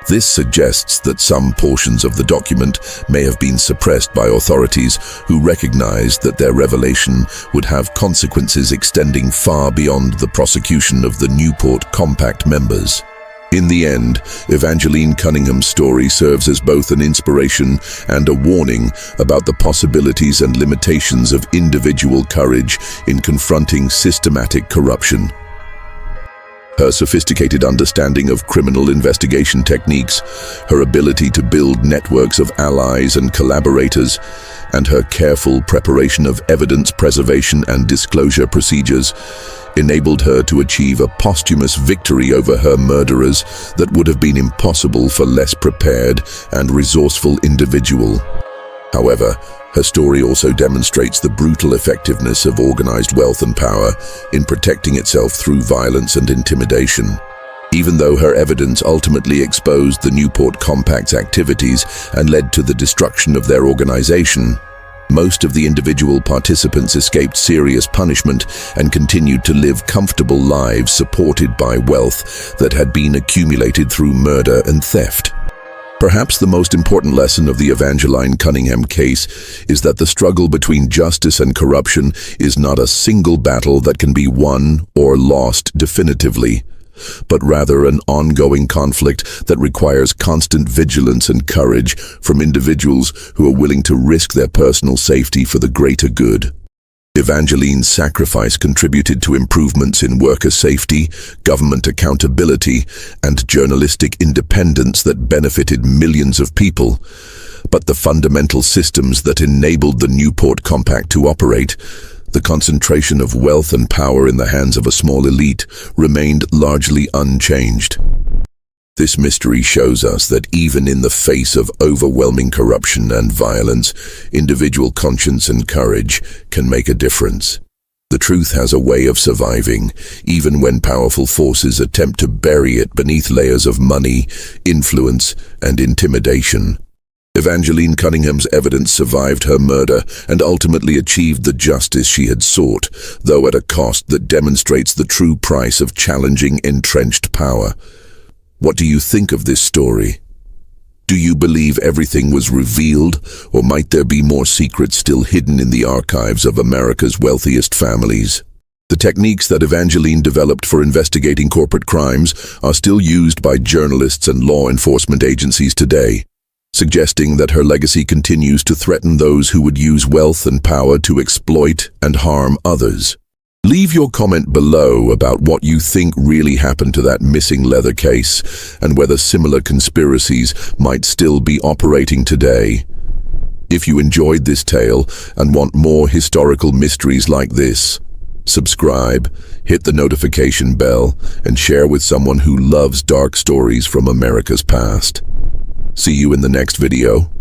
This suggests that some portions of the document may have been suppressed by authorities who recognized that their revelation would have consequences extending far beyond the prosecution of the Newport Compact members. In the end, Evangeline Cunningham's story serves as both an inspiration and a warning about the possibilities and limitations of individual courage in confronting systematic corruption. Her sophisticated understanding of criminal investigation techniques, her ability to build networks of allies and collaborators, and her careful preparation of evidence preservation and disclosure procedures enabled her to achieve a posthumous victory over her murderers that would have been impossible for less prepared and resourceful individual. However, her story also demonstrates the brutal effectiveness of organized wealth and power in protecting itself through violence and intimidation. Even though her evidence ultimately exposed the Newport Compact's activities and led to the destruction of their organization, most of the individual participants escaped serious punishment and continued to live comfortable lives supported by wealth that had been accumulated through murder and theft. Perhaps the most important lesson of the Evangeline Cunningham case is that the struggle between justice and corruption is not a single battle that can be won or lost definitively, but rather an ongoing conflict that requires constant vigilance and courage from individuals who are willing to risk their personal safety for the greater good. Evangeline's sacrifice contributed to improvements in worker safety, government accountability, and journalistic independence that benefited millions of people. But the fundamental systems that enabled the Newport Compact to operate, the concentration of wealth and power in the hands of a small elite, remained largely unchanged. This mystery shows us that even in the face of overwhelming corruption and violence, individual conscience and courage can make a difference. The truth has a way of surviving, even when powerful forces attempt to bury it beneath layers of money, influence, and intimidation. Evangeline Cunningham's evidence survived her murder and ultimately achieved the justice she had sought, though at a cost that demonstrates the true price of challenging entrenched power. What do you think of this story? Do you believe everything was revealed, or might there be more secrets still hidden in the archives of America's wealthiest families? The techniques that Evangeline developed for investigating corporate crimes are still used by journalists and law enforcement agencies today, suggesting that her legacy continues to threaten those who would use wealth and power to exploit and harm others. Leave your comment below about what you think really happened to that missing leather case and whether similar conspiracies might still be operating today. If you enjoyed this tale and want more historical mysteries like this, subscribe, hit the notification bell, and share with someone who loves dark stories from America's past. See you in the next video.